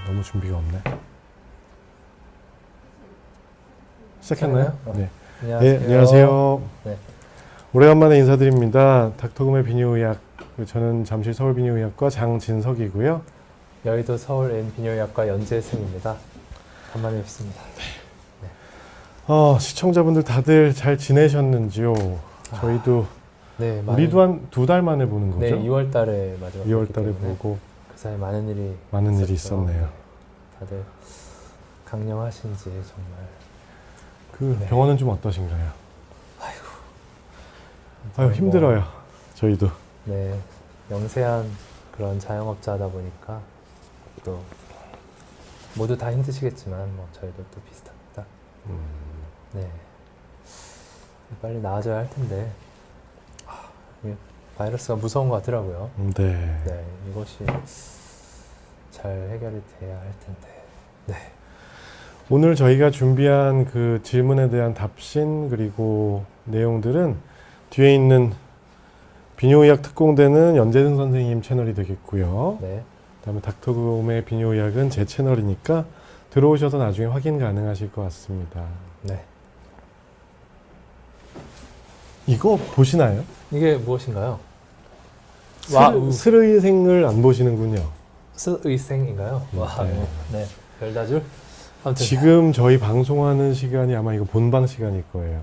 너무 준비가 없네. 시작했나요? 네. 안녕하세요. 네, 안녕하세요. 네. 오래간만에 인사드립니다. 닥터금의 비뇨의학, 저는 잠실 서울비뇨의학과 장진석이고요. 여의도 서울 N비뇨의학과 연재승입니다. 간만에 뵙습니다. 시청자분들 다들 잘 지내셨는지요? 저희도 네, 우리도 한 2달 만에 보는 거죠? 네, 2월 달에 마지막 2월 달에 보고 그 사이 많은 일이 있었네요. 다들 강령하신지 정말. 네. 병원은 좀 어떠신가요? 아유, 힘들어요. 저희도. 네, 영세한 그런 자영업자다 보니까 또 모두 다 힘드시겠지만 뭐 저희도 또 비슷합니다. 네, 빨리 나아져야 할 텐데 이게 바이러스가 무서운 것 같더라고요. 네. 네, 이것이 잘 해결이 돼야 할 텐데. 네. 오늘 저희가 준비한 그 질문에 대한 답신 그리고 내용들은 뒤에 있는 비뇨의학 특공대는 연재승 선생님 채널이 되겠고요. 네. 그다음에 닥터금의 비뇨의학은 제 채널이니까 들어오셔서 나중에 확인 가능하실 것 같습니다. 네. 이거 보시나요? 이게 무엇인가요? 스르의생을 안 보시는군요. 스의생인가요? 와, 네. 네. 별다줄? 아무튼. 지금 저희 방송하는 시간이 아마 이거 본방 시간일 거예요.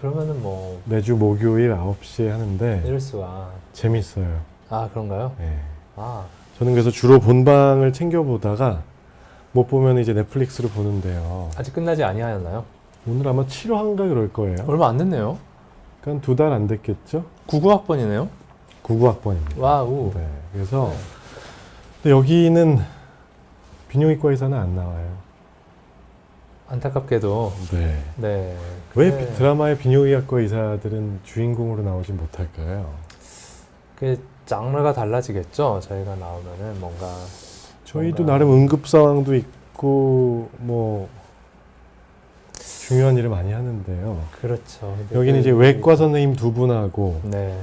그러면은 뭐 매주 목요일 9시에 하는데 이럴 수가. 재밌어요. 그런가요? 네. 아, 저는 그래서 주로 본방을 챙겨보다가 못 보면 이제 넷플릭스로 보는데요. 아직 끝나지 아니하였나요? 오늘 아마 7화인가 그럴 거예요. 얼마 안 됐네요. 그러니까 2달 안 됐겠죠? 99학번이네요. 99학번입니다. 와우. 네. 그래서 근데 여기는 비뇨기과 의사는 안 나와요. 안타깝게도. 네. 네. 왜 그게- 드라마의 비뇨의학과 의사들은 주인공으로 나오지 못할까요? 그게 장르가 달라지겠죠. 저희가 나오면은 뭔가. 저희도 뭔가- 나름 응급 상황도 있고 뭐 중요한 일을 많이 하는데요. 그렇죠. 근데 여기는 이제 외과 선생님 2분하고 네.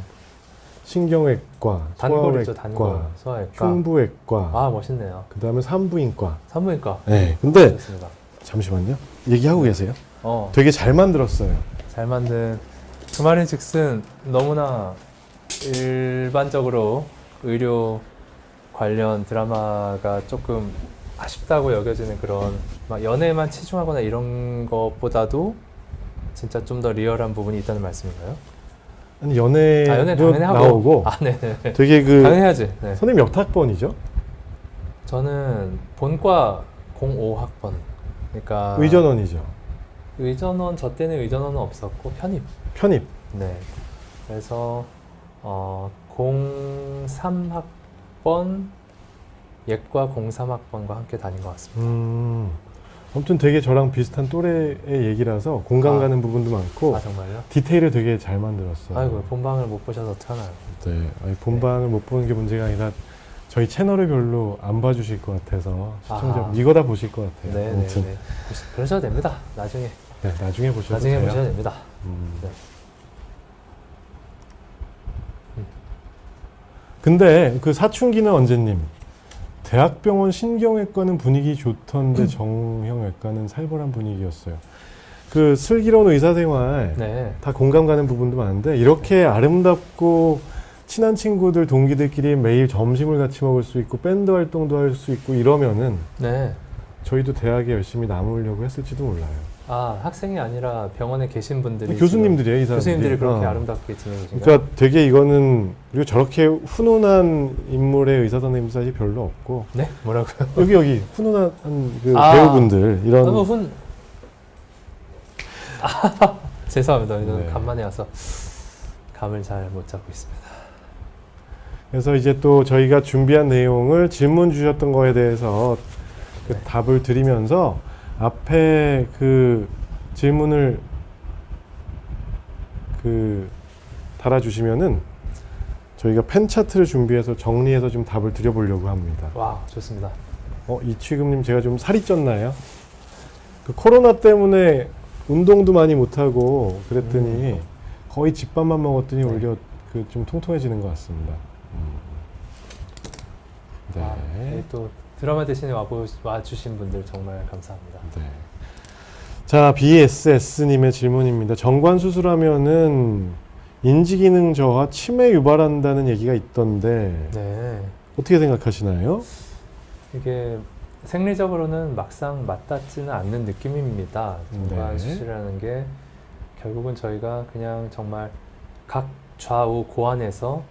신경외과, 단골이죠. 단골. 소아외과, 소아외과. 흉부외과, 멋있네요. 그 다음에 산부인과. 산부인과. 네, 근데 좋습니다. 잠시만요. 얘기하고 계세요. 되게 되게 잘 만들었어요. 잘 만든 그 말인즉슨 너무나 일반적으로 의료 관련 드라마가 조금 아쉽다고 여겨지는 그런 막 연애만 치중하거나 이런 것보다도 진짜 좀 더 리얼한 부분이 있다는 말씀인가요? 아니 연애 연애도 당연히 하고. 나오고 네네. 되게 그 당연히 해야지. 네. 선생님 몇 학번이죠? 저는 본과 05학번. 그러니까 의전원이죠. 의전원 저 때는 의전원은 없었고 편입. 편입. 네. 그래서 03학번 예과 03학번과 함께 다닌 것 같습니다. 아무튼 되게 저랑 비슷한 또래의 얘기라서 공감 가는 부분도 많고 정말요? 디테일을 되게 잘 만들었어요. 아이고 본방을 못 보셔서 어떡하나요? 네, 아니, 본방을 못 보는 게 문제가 아니라 저희 채널을 별로 안 봐주실 것 같아서 시청자 이거 다 보실 것 같아요. 아무튼 네네네. 그러셔도 됩니다. 나중에 네, 나중에 보셔도 나중에 돼요. 보셔도 됩니다. 네. 근데 그 사춘기는 언제님? 대학병원 신경외과는 분위기 좋던데 정형외과는 살벌한 분위기였어요. 그 슬기로운 의사생활 네. 다 공감 가는 부분도 많은데 이렇게 아름답고 친한 친구들 동기들끼리 매일 점심을 같이 먹을 수 있고 밴드 활동도 할 수 있고 이러면은 네. 저희도 대학에 열심히 남으려고 했을지도 몰라요. 학생이 아니라 병원에 계신 분들이 교수님들이에요, 이 지금 사람들이. 교수님들이 그렇게 아름답게 지내고 계신가요? 그러니까 되게 이거는 그리고 저렇게 훈훈한 인물의 의사 선생님 사실 별로 없고 네? 뭐라고요? 여기 훈훈한 그 배우분들 이런 너무 죄송합니다. 네. 간만에 와서 감을 잘 못 잡고 있습니다. 그래서 이제 또 저희가 준비한 내용을 질문 주셨던 거에 대해서 그 답을 드리면서 앞에 그 질문을 그 달아주시면은 저희가 펜 차트를 준비해서 정리해서 좀 답을 드려보려고 합니다. 와, 좋습니다. 이취금님 제가 좀 살이 쪘나요? 그 코로나 때문에 운동도 많이 못하고 그랬더니 거의 집밥만 먹었더니 네. 오히려 그 좀 통통해지는 것 같습니다. 네. 여기 또 드라마 대신에 와주신 분들 정말 감사합니다. 네. 자, BSS님의 질문입니다. 정관 수술하면은 인지기능 저하, 치매 유발한다는 얘기가 있던데 네. 어떻게 생각하시나요? 이게 생리적으로는 막상 맞닿지는 않는 느낌입니다. 정관 네. 수술이라는 게 결국은 저희가 그냥 정말 각 좌우 고환에서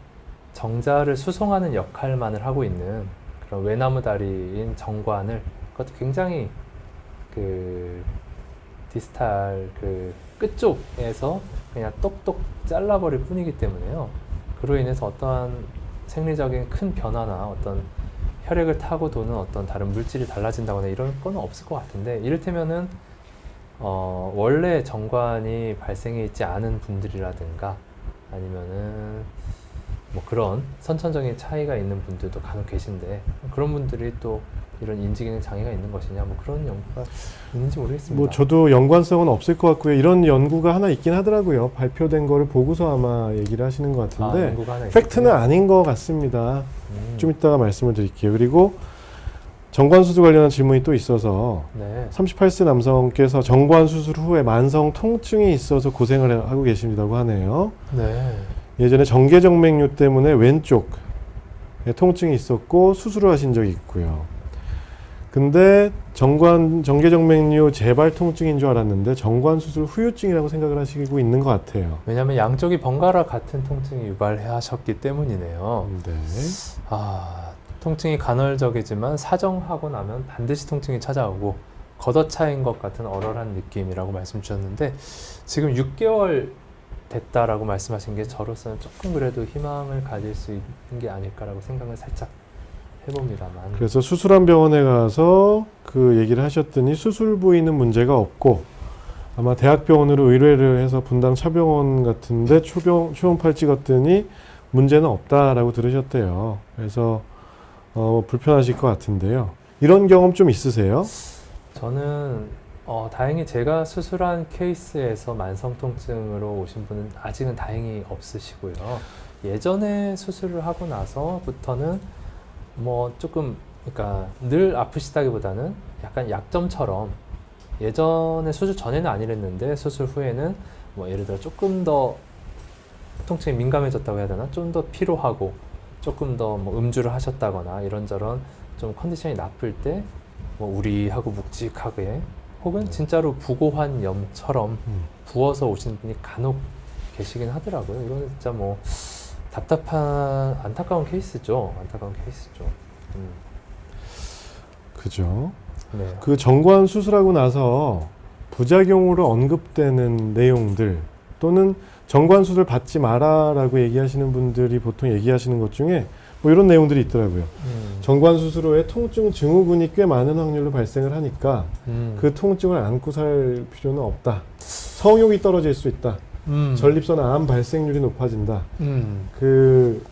정자를 수송하는 역할만을 하고 있는 그런 외나무 다리인 정관을 그것도 굉장히 그 디스탈 그 끝쪽에서 그냥 똑똑 잘라버릴 뿐이기 때문에요. 그로 인해서 어떠한 생리적인 큰 변화나 어떤 혈액을 타고 도는 어떤 다른 물질이 달라진다거나 이런 건 없을 것 같은데, 이를테면은 원래 정관이 발생해 있지 않은 분들이라든가 아니면은 뭐 그런 선천적인 차이가 있는 분들도 간혹 계신데, 그런 분들이 또 이런 인지기능 장애가 있는 것이냐, 뭐 그런 연구가 있는지 모르겠습니다. 뭐 저도 연관성은 없을 것 같고요. 이런 연구가 하나 있긴 하더라고요. 발표된 거를 보고서 아마 얘기를 하시는 것 같은데 연구가 하나 팩트는 있었군요. 아닌 것 같습니다. 좀 이따가 말씀을 드릴게요. 그리고 정관 수술 관련한 질문이 또 있어서 네. 38세 남성께서 정관 수술 후에 만성 통증이 있어서 고생을 하고 계신다고 하네요. 네. 예전에 정계정맥류 때문에 왼쪽에 통증이 있었고 수술을 하신 적이 있고요. 근데 정계정맥류 재발 통증인 줄 알았는데 정관 수술 후유증이라고 생각을 하시고 있는 것 같아요. 왜냐하면 양쪽이 번갈아 같은 통증이 유발하셨기 때문이네요. 네. 통증이 간헐적이지만 사정하고 나면 반드시 통증이 찾아오고 걷어차인 것 같은 얼얼한 느낌이라고 말씀 주셨는데, 지금 6개월 됐다라고 말씀하신 게 저로서는 조금 그래도 희망을 가질 수 있는 게 아닐까라고 생각을 살짝 해봅니다만. 그래서 수술한 병원에 가서 그 얘기를 하셨더니 수술 부위는 문제가 없고 아마 대학병원으로 의뢰를 해서 분당 차병원 같은데 초음파를 찍었더니 문제는 없다라고 들으셨대요. 그래서 불편하실 것 같은데요. 이런 경험 좀 있으세요? 저는 다행히 제가 수술한 케이스에서 만성 통증으로 오신 분은 아직은 다행히 없으시고요. 예전에 수술을 하고 나서부터는 뭐 조금, 그러니까 늘 아프시다기보다는 약간 약점처럼, 예전에 수술 전에는 아니랬는데 수술 후에는 뭐 예를 들어 조금 더 통증이 민감해졌다고 해야 되나, 좀 더 피로하고 조금 더 뭐 음주를 하셨다거나 이런저런 좀 컨디션이 나쁠 때 뭐 우리하고 묵직하게, 혹은 진짜로 부고환염처럼 부어서 오시는 분이 간혹 계시긴 하더라고요. 이거는 진짜 뭐 안타까운 케이스죠. 안타까운 케이스죠. 그죠. 네. 그 정관 수술하고 나서 부작용으로 언급되는 내용들, 또는 정관 수술 받지 마라라고 얘기하시는 분들이 보통 얘기하시는 것 중에 뭐 이런 내용들이 있더라고요. 정관 수술 후에 통증 증후군이 꽤 많은 확률로 발생을 하니까 그 통증을 안고 살 필요는 없다. 성욕이 떨어질 수 있다. 전립선암 암 발생률이 높아진다. 그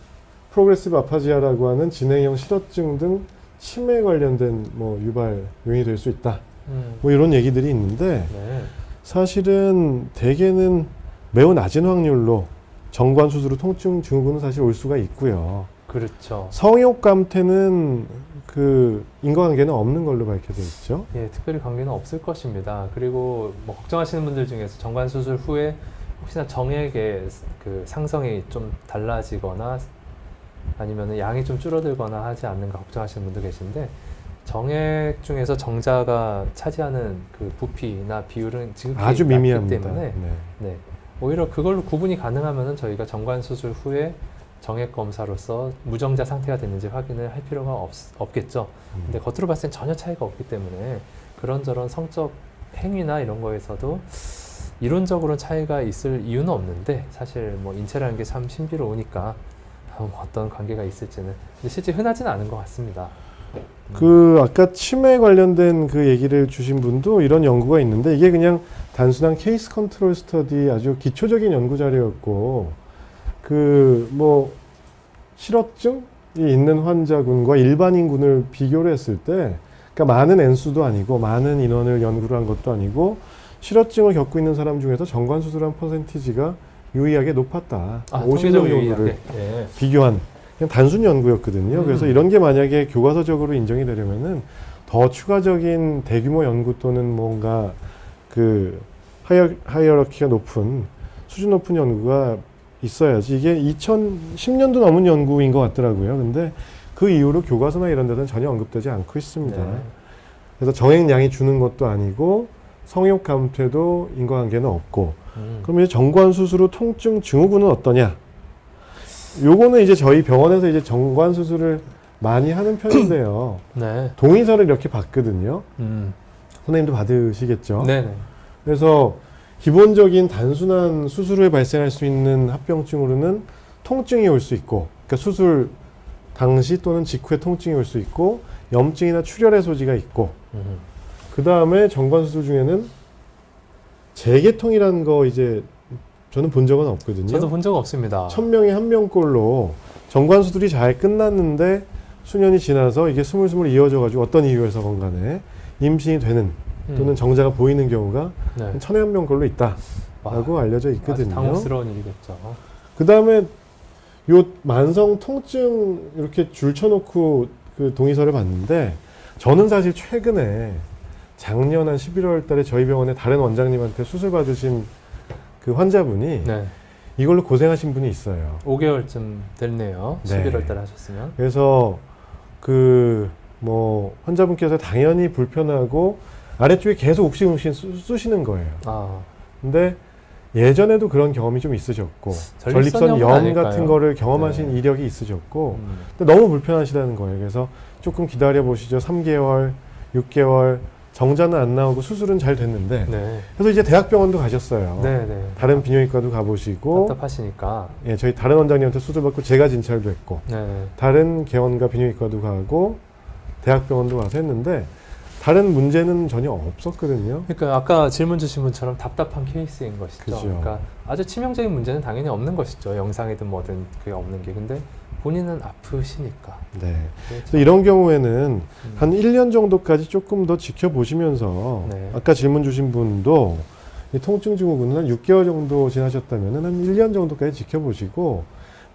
프로그레시브 아파지아라고 하는 진행형 실어증 등 치매 관련된 뭐 유발 요인이 될 수 있다. 뭐 이런 얘기들이 있는데 네. 사실은 대개는 매우 낮은 확률로 정관 수술 후 통증 증후군은 사실 올 수가 있고요. 그렇죠. 성욕 감퇴는 그 인과관계는 없는 걸로 밝혀져 있죠. 예, 특별히 관계는 없을 것입니다. 그리고 뭐 걱정하시는 분들 중에서 정관 수술 후에 혹시나 정액의 그 상성이 좀 달라지거나 아니면 양이 좀 줄어들거나 하지 않는가 걱정하시는 분도 계신데, 정액 중에서 정자가 차지하는 그 부피나 비율은 지극히 아주 낮기 미미합니다. 때문에 네. 네, 오히려 그걸로 구분이 가능하면은 저희가 정관 수술 후에 정액 검사로서 무정자 상태가 됐는지 확인을 할 필요가 없겠죠. 근데 겉으로 봤을 땐 전혀 차이가 없기 때문에 그런저런 성적 행위나 이런 거에서도 이론적으로 차이가 있을 이유는 없는데, 사실 뭐 인체라는 게 참 신비로우니까 어떤 관계가 있을지는 근데 실제 흔하지는 않은 것 같습니다. 그 아까 치매 관련된 그 얘기를 주신 분도 이런 연구가 있는데, 이게 그냥 단순한 케이스 컨트롤 스터디 아주 기초적인 연구 자료였고, 그 뭐 실어증이 있는 환자군과 일반인군을 비교를 했을 때, 그러니까 많은 N수도 아니고 많은 인원을 연구를 한 것도 아니고 실어증을 겪고 있는 사람 중에서 정관 수술한 퍼센티지가 유의하게 높았다. 50명 정도를 예. 비교한 그냥 단순 연구였거든요. 그래서 이런 게 만약에 교과서적으로 인정이 되려면은 더 추가적인 대규모 연구 또는 뭔가 그 하이어러키가 높은 수준 높은 연구가 있어야지. 이게 2010년도 넘은 연구인 것 같더라고요. 근데 그 이후로 교과서나 이런 데서는 전혀 언급되지 않고 있습니다. 네. 그래서 정액량이 주는 것도 아니고 성욕 감퇴도 인과관계는 없고. 그럼 이제 정관수술 후 통증 증후군은 어떠냐? 요거는 이제 저희 병원에서 이제 정관수술을 많이 하는 편인데요. 네. 동의서를 이렇게 받거든요. 선생님도 받으시겠죠? 네네. 그래서 기본적인 단순한 수술 후에 발생할 수 있는 합병증으로는 통증이 올 수 있고, 그러니까 수술 당시 또는 직후에 통증이 올 수 있고, 염증이나 출혈의 소지가 있고, 그 다음에 정관수술 중에는 재개통이라는 거 이제 저는 본 적은 없거든요. 저도 본 적 없습니다. 1000명에 1명꼴로 정관수술이 잘 끝났는데 수년이 지나서 이게 스물스물 이어져가지고 어떤 이유에서건 간에 임신이 되는 또는 정자가 보이는 경우가 네. 1000에 1명꼴로 있다라고 알려져 아주 있거든요. 당혹스러운 일이겠죠. 그 다음에 요 만성 통증 이렇게 줄 쳐놓고 그 동의서를 봤는데 저는 사실 최근에 작년 한 11월 달에 저희 병원에 다른 원장님한테 수술 받으신 그 환자분이 네. 이걸로 고생하신 분이 있어요. 5개월쯤 됐네요. 네. 11월 달에 하셨으면. 그래서 그 뭐 환자분께서 당연히 불편하고 아래쪽에 계속 욱신욱신 쑤시는 거예요. 아, 근데 예전에도 그런 경험이 좀 있으셨고 전립선염은 전립선 염 아닐까요? 같은 거를 경험하신 네. 이력이 있으셨고 근데 너무 불편하시다는 거예요. 그래서 조금 기다려 보시죠. 3개월, 6개월 정자는 안 나오고 수술은 잘 됐는데 네. 그래서 이제 대학병원도 가셨어요. 네, 네. 다른 비뇨기과도 가보시고 답답하시니까. 예, 저희 다른 원장님한테 수술 받고 제가 진찰도 했고 네. 다른 개원과 비뇨기과도 가고 대학병원도 가서 했는데 다른 문제는 전혀 없었거든요. 그러니까 아까 질문 주신 분처럼 답답한 케이스인 것이죠. 그죠. 그러니까 아주 치명적인 문제는 당연히 없는 것이죠. 영상이든 뭐든 그게 없는 게. 근데 본인은 아프시니까. 네. 그게 그래서 이런 경우에는 한 1년 정도까지 조금 더 지켜보시면서 네. 아까 질문 주신 분도 이 통증 증후군은 한 6개월 정도 지나셨다면 한 1년 정도까지 지켜보시고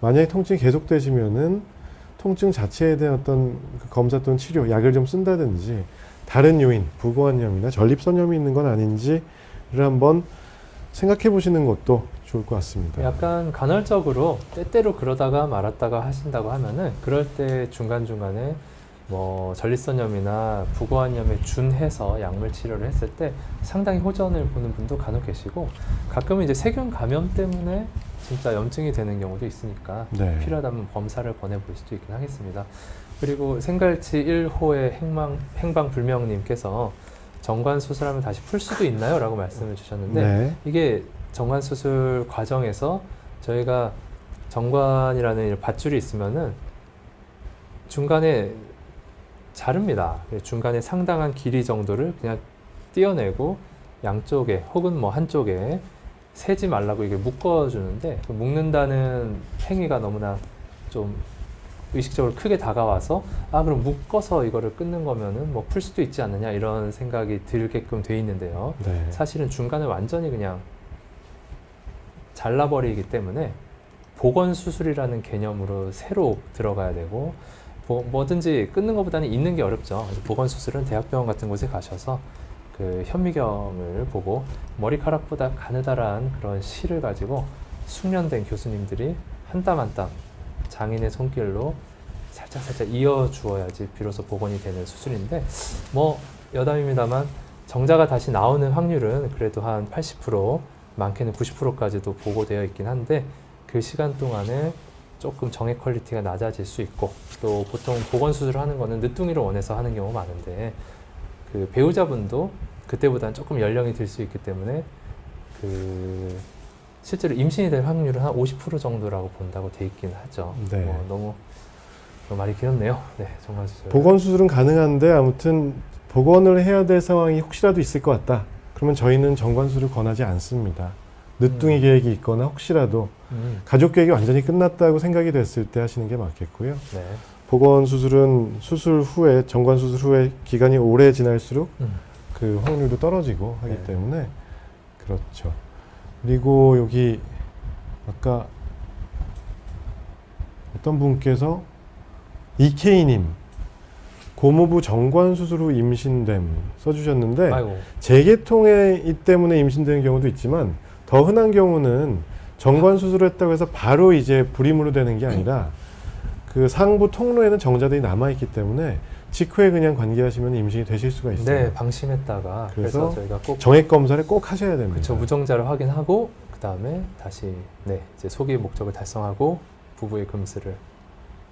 만약에 통증이 계속되시면은 통증 자체에 대한 어떤 그 검사 또는 치료, 약을 좀 쓴다든지 다른 요인, 부고환염이나 전립선염이 있는 건 아닌지를 한번 생각해 보시는 것도 좋을 것 같습니다. 약간 간헐적으로 때때로 그러다가 말았다가 하신다고 하면은 그럴 때 중간중간에 뭐 전립선염이나 부고환염에 준해서 약물 치료를 했을 때 상당히 호전을 보는 분도 간혹 계시고 가끔은 이제 세균 감염 때문에 진짜 염증이 되는 경우도 있으니까 네. 필요하다면 범사를 권해볼 수도 있긴 하겠습니다. 그리고 생갈치 1호의 행방불명님께서 정관 수술하면 다시 풀 수도 있나요? 라고 말씀을 주셨는데 네. 이게 정관 수술 과정에서 저희가 정관이라는 밧줄이 있으면은 중간에 자릅니다. 중간에 상당한 길이 정도를 그냥 떼어내고 양쪽에 혹은 뭐 한쪽에 세지 말라고 이게 묶어주는데 그 묶는다는 행위가 너무나 좀 의식적으로 크게 다가와서 아 그럼 묶어서 이거를 끊는 거면은 뭐 풀 수도 있지 않느냐 이런 생각이 들게끔 돼 있는데요. 네. 사실은 중간에 완전히 그냥 잘라버리기 때문에 복원 수술이라는 개념으로 새로 들어가야 되고 뭐든지 끊는 것보다는 있는 게 어렵죠. 그래서 복원 수술은 대학병원 같은 곳에 가셔서 그 현미경을 보고 머리카락보다 가느다란 그런 실을 가지고 숙련된 교수님들이 한 땀 한 땀 장인의 손길로 살짝 이어 주어야지 비로소 복원이 되는 수술인데 뭐 여담입니다만 정자가 다시 나오는 확률은 그래도 한 80% 많게는 90%까지도 보고되어 있긴 한데 그 시간 동안에 조금 정액 퀄리티가 낮아질 수 있고 또 보통 복원 수술을 하는 거는 늦둥이를 원해서 하는 경우가 많은데 그 배우자분도 그때보다는 조금 연령이 들 수 있기 때문에 그 실제로 임신이 될 확률은 한 50% 정도라고 본다고 돼 있긴 하죠. 네. 너무 말이 길었네요. 네, 정관 수술. 복원 수술은 가능한데 아무튼 복원을 해야 될 상황이 혹시라도 있을 것 같다. 그러면 저희는 정관수술을 권하지 않습니다. 늦둥이 계획이 있거나 혹시라도 가족 계획이 완전히 끝났다고 생각이 됐을 때 하시는 게 맞겠고요. 네. 복원 수술은 수술 후에 정관 수술 후에 기간이 오래 지날수록 그 확률도 떨어지고 하기 네. 때문에 그렇죠. 그리고 여기 아까 어떤 분께서 EK님 고모부 정관 수술 후 임신됨 써주셨는데 아이고. 재계통이 때문에 임신되는 경우도 있지만 더 흔한 경우는 정관 수술을 했다고 해서 바로 이제 불임으로 되는 게 아니라 그 상부 통로에는 정자들이 남아있기 때문에 직후에 그냥 관계하시면 임신이 되실 수가 있어요. 네, 방심했다가 그래서 그래서 저희가 꼭 정액 검사를 꼭 하셔야 됩니다. 그쵸, 무정자를 확인하고 그 다음에 다시 네, 이제 소기의 목적을 달성하고 부부의 금슬을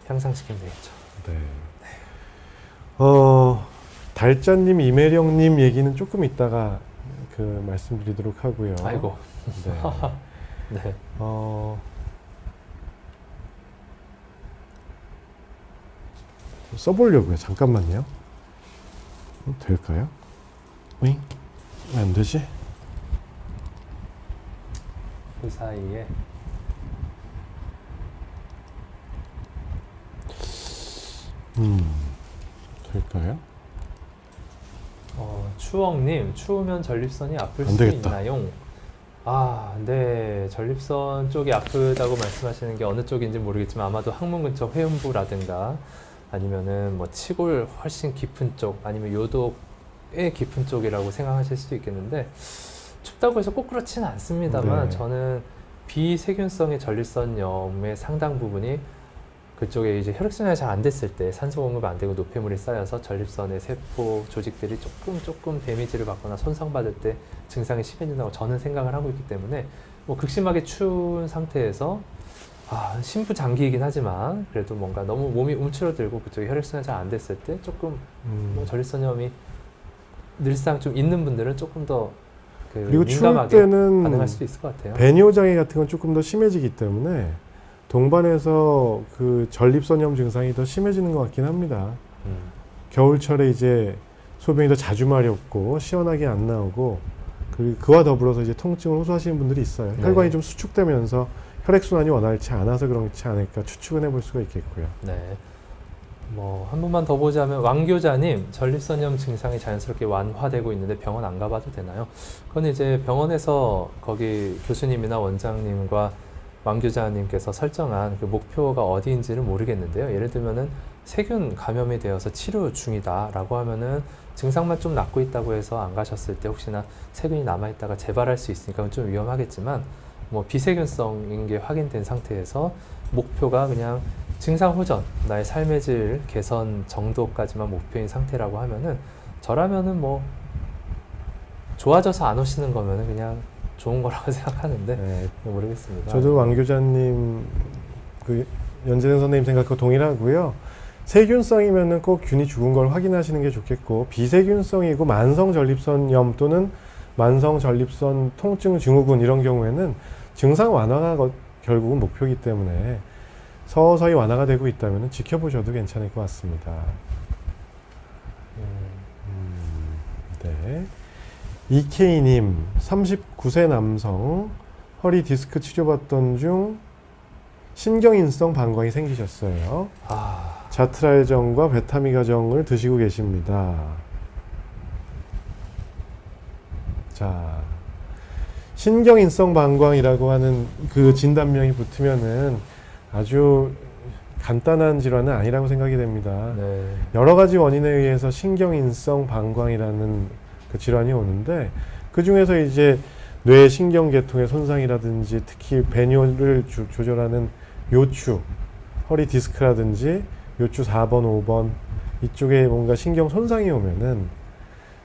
향상시키면 되겠죠. 네. 달짜님, 이매령님 얘기는 조금 이따가 그 말씀드리도록 하고요. 아이고. 네. 네. 써보려고요. 잠깐만요. 될까요? 왜 안 되지? 그 사이에 될까요? 추억님, 추우면 전립선이 아플 안 수 되겠다. 있나요? 아, 네. 전립선 쪽이 아프다고 말씀하시는 게 어느 쪽인지 모르겠지만 아마도 항문 근처 회음부라든가 아니면은 뭐 치골 훨씬 깊은 쪽 아니면 요독의 깊은 쪽이라고 생각하실 수도 있겠는데 춥다고 해서 꼭 그렇지는 않습니다만 네. 저는 비세균성의 전립선염의 상당 부분이 그쪽에 이제 혈액순환이 잘 안 됐을 때 산소 공급 안 되고 노폐물이 쌓여서 전립선의 세포 조직들이 조금 데미지를 받거나 손상받을 때 증상이 심해진다고 저는 생각을 하고 있기 때문에 뭐 극심하게 추운 상태에서 심부 장기이긴 하지만 그래도 뭔가 너무 몸이 움츠러들고 그쪽에 혈액순환이 잘 안 됐을 때 조금 뭐 전립선염이 늘상 좀 있는 분들은 조금 더 그리고 추울 민감하게 때는 반응할 수도 있을 것 같아요. 배뇨 장애 같은 건 조금 더 심해지기 때문에 동반해서 그 전립선염 증상이 더 심해지는 것 같긴 합니다. 겨울철에 이제 소변이 더 자주 마렵고 시원하게 안 나오고 그와 더불어서 이제 통증을 호소하시는 분들이 있어요. 네. 혈관이 좀 수축되면서 혈액순환이 원활치 않아서 그렇지 않을까 추측은 해볼 수가 있겠고요. 네. 뭐 한 번만 더 보자면 왕교자님 전립선염 증상이 자연스럽게 완화되고 있는데 병원 안 가봐도 되나요? 그건 이제 병원에서 거기 교수님이나 원장님과 왕교자님께서 설정한 그 목표가 어디인지는 모르겠는데요. 예를 들면은 세균 감염이 되어서 치료 중이다라고 하면은 증상만 좀 낫고 있다고 해서 안 가셨을 때 혹시나 세균이 남아있다가 재발할 수 있으니까 좀 위험하겠지만 뭐 비세균성인 게 확인된 상태에서 목표가 그냥 증상 호전, 나의 삶의 질 개선 정도까지만 목표인 상태라고 하면은 저라면은 뭐 좋아져서 안 오시는 거면은 그냥 좋은 거라고 생각하는데 네. 모르겠습니다. 저도 왕 교자님 그 연재생 선생님 생각과 동일하고요. 세균성이면은 꼭 균이 죽은 걸 확인하시는 게 좋겠고 비세균성이고 만성 전립선염 또는 만성 전립선 통증 증후군 이런 경우에는 증상 완화가 결국은 목표이기 때문에 서서히 완화가 되고 있다면 지켜보셔도 괜찮을 것 같습니다. 네. EK님 39세 남성 허리 디스크 치료받던 중 신경인성 방광이 생기셨어요. 자트라제정과 베타미가정을 드시고 계십니다. 자, 신경인성 방광이라고 하는 그 진단명이 붙으면은 아주 간단한 질환은 아니라고 생각이 됩니다. 네. 여러 가지 원인에 의해서 신경인성 방광이라는 그 질환이 오는데 그 중에서 이제 뇌 신경계통의 손상이라든지 특히 배뇨를 조절하는 요추, 허리 디스크라든지 요추 4번, 5번 이쪽에 뭔가 신경 손상이 오면은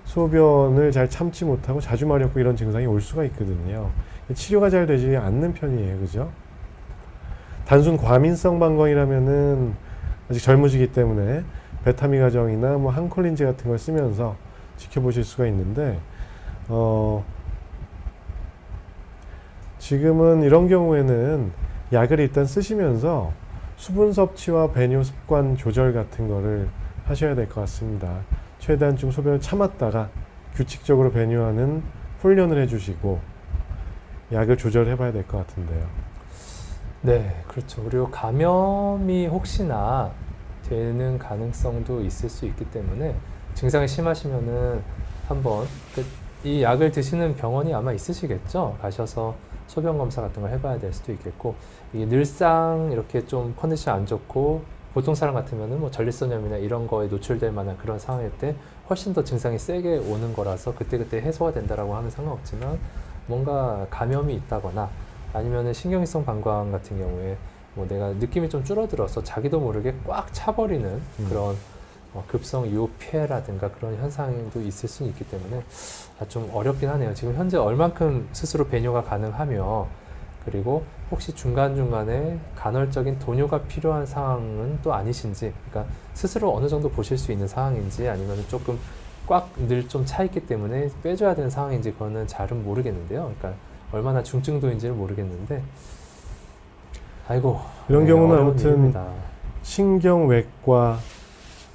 소변을 잘 참지 못하고 자주 마렵고 이런 증상이 올 수가 있거든요. 치료가 잘 되지 않는 편이에요. 그죠? 단순 과민성 방광이라면은 아직 젊으시기 때문에 베타미가정이나 뭐 항콜린제 같은 걸 쓰면서 지켜보실 수가 있는데 지금은 이런 경우에는 약을 일단 쓰시면서 수분 섭취와 배뇨 습관 조절 같은 거를 하셔야 될 것 같습니다. 최대한 좀 소변을 참았다가 규칙적으로 배뇨하는 훈련을 해주시고 약을 조절해 봐야 될 것 같은데요. 네, 그렇죠. 그리고 감염이 혹시나 되는 가능성도 있을 수 있기 때문에 증상이 심하시면은 한번 이 약을 드시는 병원이 아마 있으시겠죠? 가셔서 소변 검사 같은 걸 해봐야 될 수도 있겠고, 이게 늘상 이렇게 좀 컨디션 안 좋고 보통 사람 같으면은 뭐 전립선염이나 이런 거에 노출될 만한 그런 상황일 때 훨씬 더 증상이 세게 오는 거라서 그때그때 해소가 된다라고 하면 상관없지만, 뭔가 감염이 있다거나 아니면은 신경이성 방광 같은 경우에 뭐 내가 느낌이 좀 줄어들어서 자기도 모르게 꽉 차버리는 그런 급성 유폐라든가 그런 현상도 있을 수 있기 때문에 좀 어렵긴 하네요. 지금 현재 얼만큼 스스로 배뇨가 가능하며, 그리고 혹시 중간중간에 간헐적인 도뇨가 필요한 상황은 또 아니신지, 그러니까 스스로 어느 정도 보실 수 있는 상황인지, 아니면 조금 꽉 늘 좀 차 있기 때문에 빼줘야 되는 상황인지, 그거는 잘은 모르겠는데요. 그러니까 얼마나 중증도인지는 모르겠는데, 아이고, 이런 경우는 어려운 아무튼 일입니다. 신경외과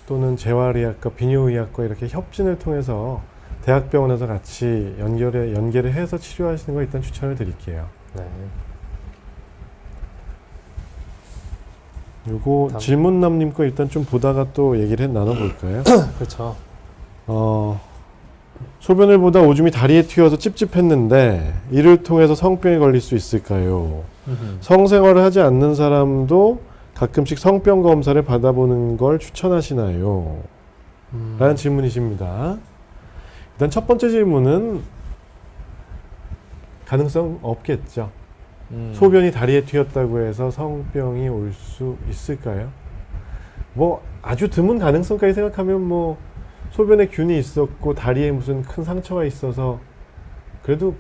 또는 재활의학과, 비뇨의학과 이렇게 협진을 통해서 대학병원에서 같이 연계를 해서 치료하시는 거 일단 추천을 드릴게요. 네. 요거 다음. 질문남님 거 일단 좀 보다가 또 얘기를 나눠볼까요? 그렇죠. 소변을 보다 오줌이 다리에 튀어서 찝찝했는데 이를 통해서 성병에 걸릴 수 있을까요? 성생활을 하지 않는 사람도 가끔씩 성병 검사를 받아보는 걸 추천하시나요? 라는 질문이십니다. 일단 첫 번째 질문은 가능성 없겠죠. 소변이 다리에 튀었다고 해서 성병이 올 수 있을까요? 뭐 아주 드문 가능성까지 생각하면 뭐 소변에 균이 있었고 다리에 무슨 큰 상처가 있어서 그래도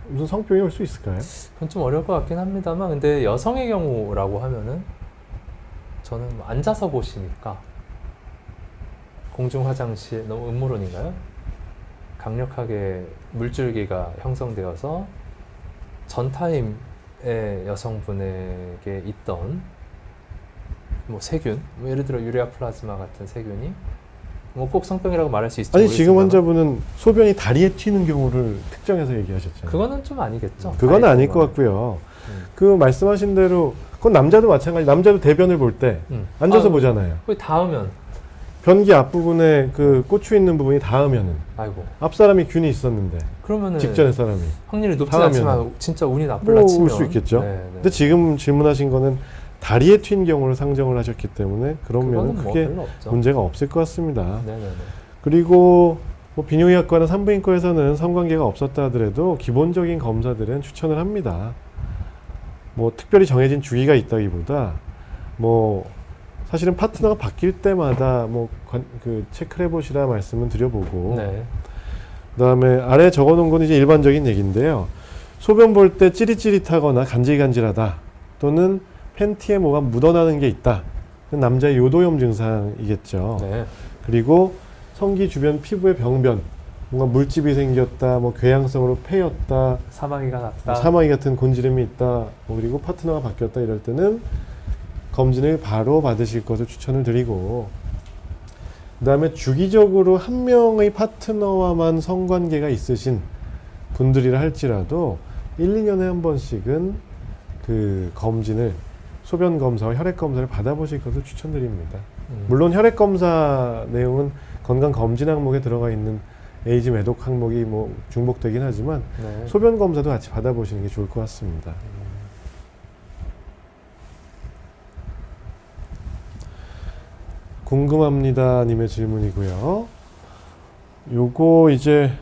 무슨 성병이 올 수 있을까요? 그건 좀 어려울 것 같긴 합니다만, 근데 여성의 경우라고 하면은 저는 뭐 앉아서 보시니까 공중 화장실, 너무 음모론인가요? 강력하게 물줄기가 형성되어서 전타임의 여성분에게 있던 뭐 세균, 뭐 예를 들어 유레아 플라즈마 같은 세균이 뭐 꼭 성병이라고 말할 수 있을지 아니 지금 모르겠습니다만, 환자분은 소변이 다리에 튀는 경우를 특정해서 얘기하셨잖아요. 그거는 좀 아니겠죠. 그건 다리 아닐 것 그거는. 같고요. 그 말씀하신 대로 그건 남자도 마찬가지. 남자도 대변을 볼 때 앉아서 보잖아요. 거기 닿으면, 변기 앞부분에 그 꽂혀 있는 부분이 닿으면은 아이고, 앞 사람이 균이 있었는데 그러면은 직전에 사람이 확률이 높지 닿으면은 않지만 진짜 운이 나쁠라 뭐 치면 올 수 있겠죠. 네, 네. 근데 지금 질문하신 거는 다리에 튄 경우를 상정을 하셨기 때문에 그러면 그거는 뭐 크게 별로 없죠. 문제가 없을 것 같습니다. 네네네. 그리고 뭐 비뇨의학과나 산부인과에서는 성관계가 없었다 하더라도 기본적인 검사들은 추천을 합니다. 뭐 특별히 정해진 주기가 있다기보다 뭐 사실은 파트너가 바뀔 때마다 뭐 그 체크를 해보시라 말씀은 드려보고, 네. 그다음에 아래 적어놓은 건 이제 일반적인 얘기인데요. 소변 볼 때 찌릿찌릿하거나 간질간질하다, 또는 팬티에 뭐가 묻어나는 게 있다. 남자의 요도염 증상이겠죠. 네. 그리고 성기 주변 피부의 병변, 뭔가 물집이 생겼다, 뭐 궤양성으로 패였다, 사마귀가 났다. 사마귀 같은 곤지름이 있다, 뭐 그리고 파트너가 바뀌었다 이럴 때는 검진을 바로 받으실 것을 추천을 드리고, 그 다음에 주기적으로 한 명의 파트너와만 성관계가 있으신 분들이라 할지라도 1, 2년에 한 번씩은 그 검진을, 소변 검사와 혈액 검사를 받아보실 것을 추천드립니다. 물론 혈액 검사 내용은 건강 검진 항목에 들어가 있는 에이즈 매독 항목이 뭐 중복되긴 하지만 네. 소변 검사도 같이 받아보시는 게 좋을 것 같습니다. 궁금합니다 님의 질문이고요. 요거 이제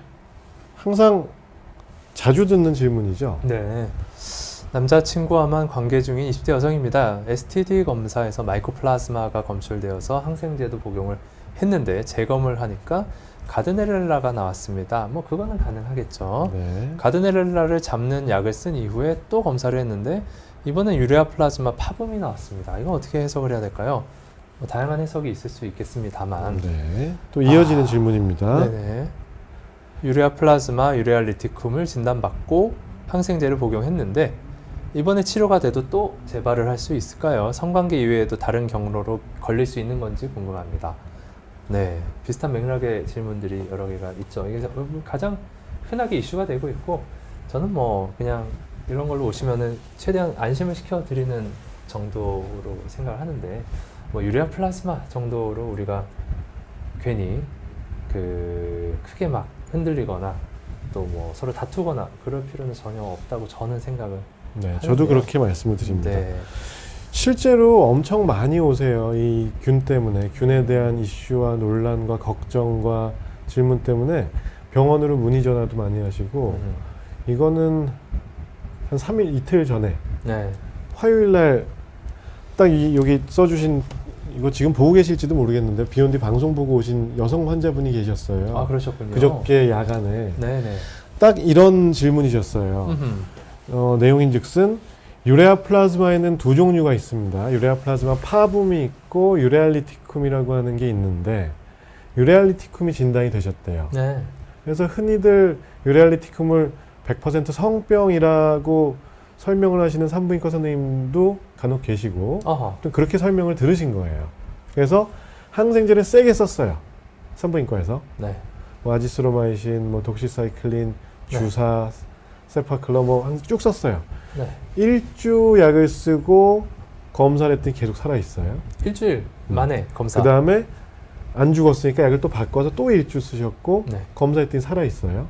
항상 자주 듣는 질문이죠. 네. 남자친구와만 관계 중인 20대 여성입니다. STD 검사에서 마이코플라즈마가 검출되어서 항생제도 복용을 했는데 재검을 하니까 가드네렐라가 나왔습니다. 뭐 그거는 가능하겠죠. 네. 가드네렐라를 잡는 약을 쓴 이후에 또 검사를 했는데 이번엔 유레아 플라즈마 파붐이 나왔습니다. 이건 어떻게 해석을 해야 될까요? 뭐 다양한 해석이 있을 수 있겠습니다만. 네. 또 이어지는 질문입니다. 네네. 유레아 플라즈마, 유레아 리티쿰을 진단받고 항생제를 복용했는데 이번에 치료가 돼도 또 재발을 할 수 있을까요? 성관계 이외에도 다른 경로로 걸릴 수 있는 건지 궁금합니다. 네, 비슷한 맥락의 질문들이 여러 개가 있죠. 이게 가장 흔하게 이슈가 되고 있고, 저는 뭐 그냥 이런 걸로 오시면은 최대한 안심을 시켜드리는 정도로 생각을 하는데, 뭐 유레아 플라즈마 정도로 우리가 괜히 그 크게 막 흔들리거나 또 뭐 서로 다투거나 그럴 필요는 전혀 없다고 저는 생각을 네, 저도 하는데요. 그렇게 말씀을 드립니다. 네. 실제로 엄청 많이 오세요. 이 균 때문에, 균에 대한 이슈와 논란과 걱정과 질문 때문에 병원으로 문의 전화도 많이 하시고, 이거는 한 3일, 이틀 전에 네. 화요일 날 딱 여기 써주신, 이거 지금 보고 계실지도 모르겠는데 비욘디 방송 보고 오신 여성 환자분이 계셨어요. 아, 그러셨군요. 그저께 야간에 네네. 딱 이런 질문이셨어요. 내용인즉슨 유레아 플라즈마에는 두 종류가 있습니다. 유레아 플라즈마 파붐이 있고 유레알리티쿰이라고 하는 게 있는데, 유레알리티쿰이 진단이 되셨대요. 네. 그래서 흔히들 유레알리티쿰을 100% 성병이라고 설명을 하시는 산부인과 선생님도 간혹 계시고, 어허. 또 그렇게 설명을 들으신 거예요. 그래서 항생제를 세게 썼어요. 산부인과에서. 네. 뭐 아지스로마이신, 뭐 독시사이클린, 네. 주사, 세파클러 뭐 쭉 썼어요. 네. 일주 약을 쓰고 검사를 했더니 계속 살아있어요. 일주일 만에 검사. 그 다음에 안 죽었으니까 약을 또 바꿔서 또 일주 쓰셨고, 네. 검사했더니 살아있어요.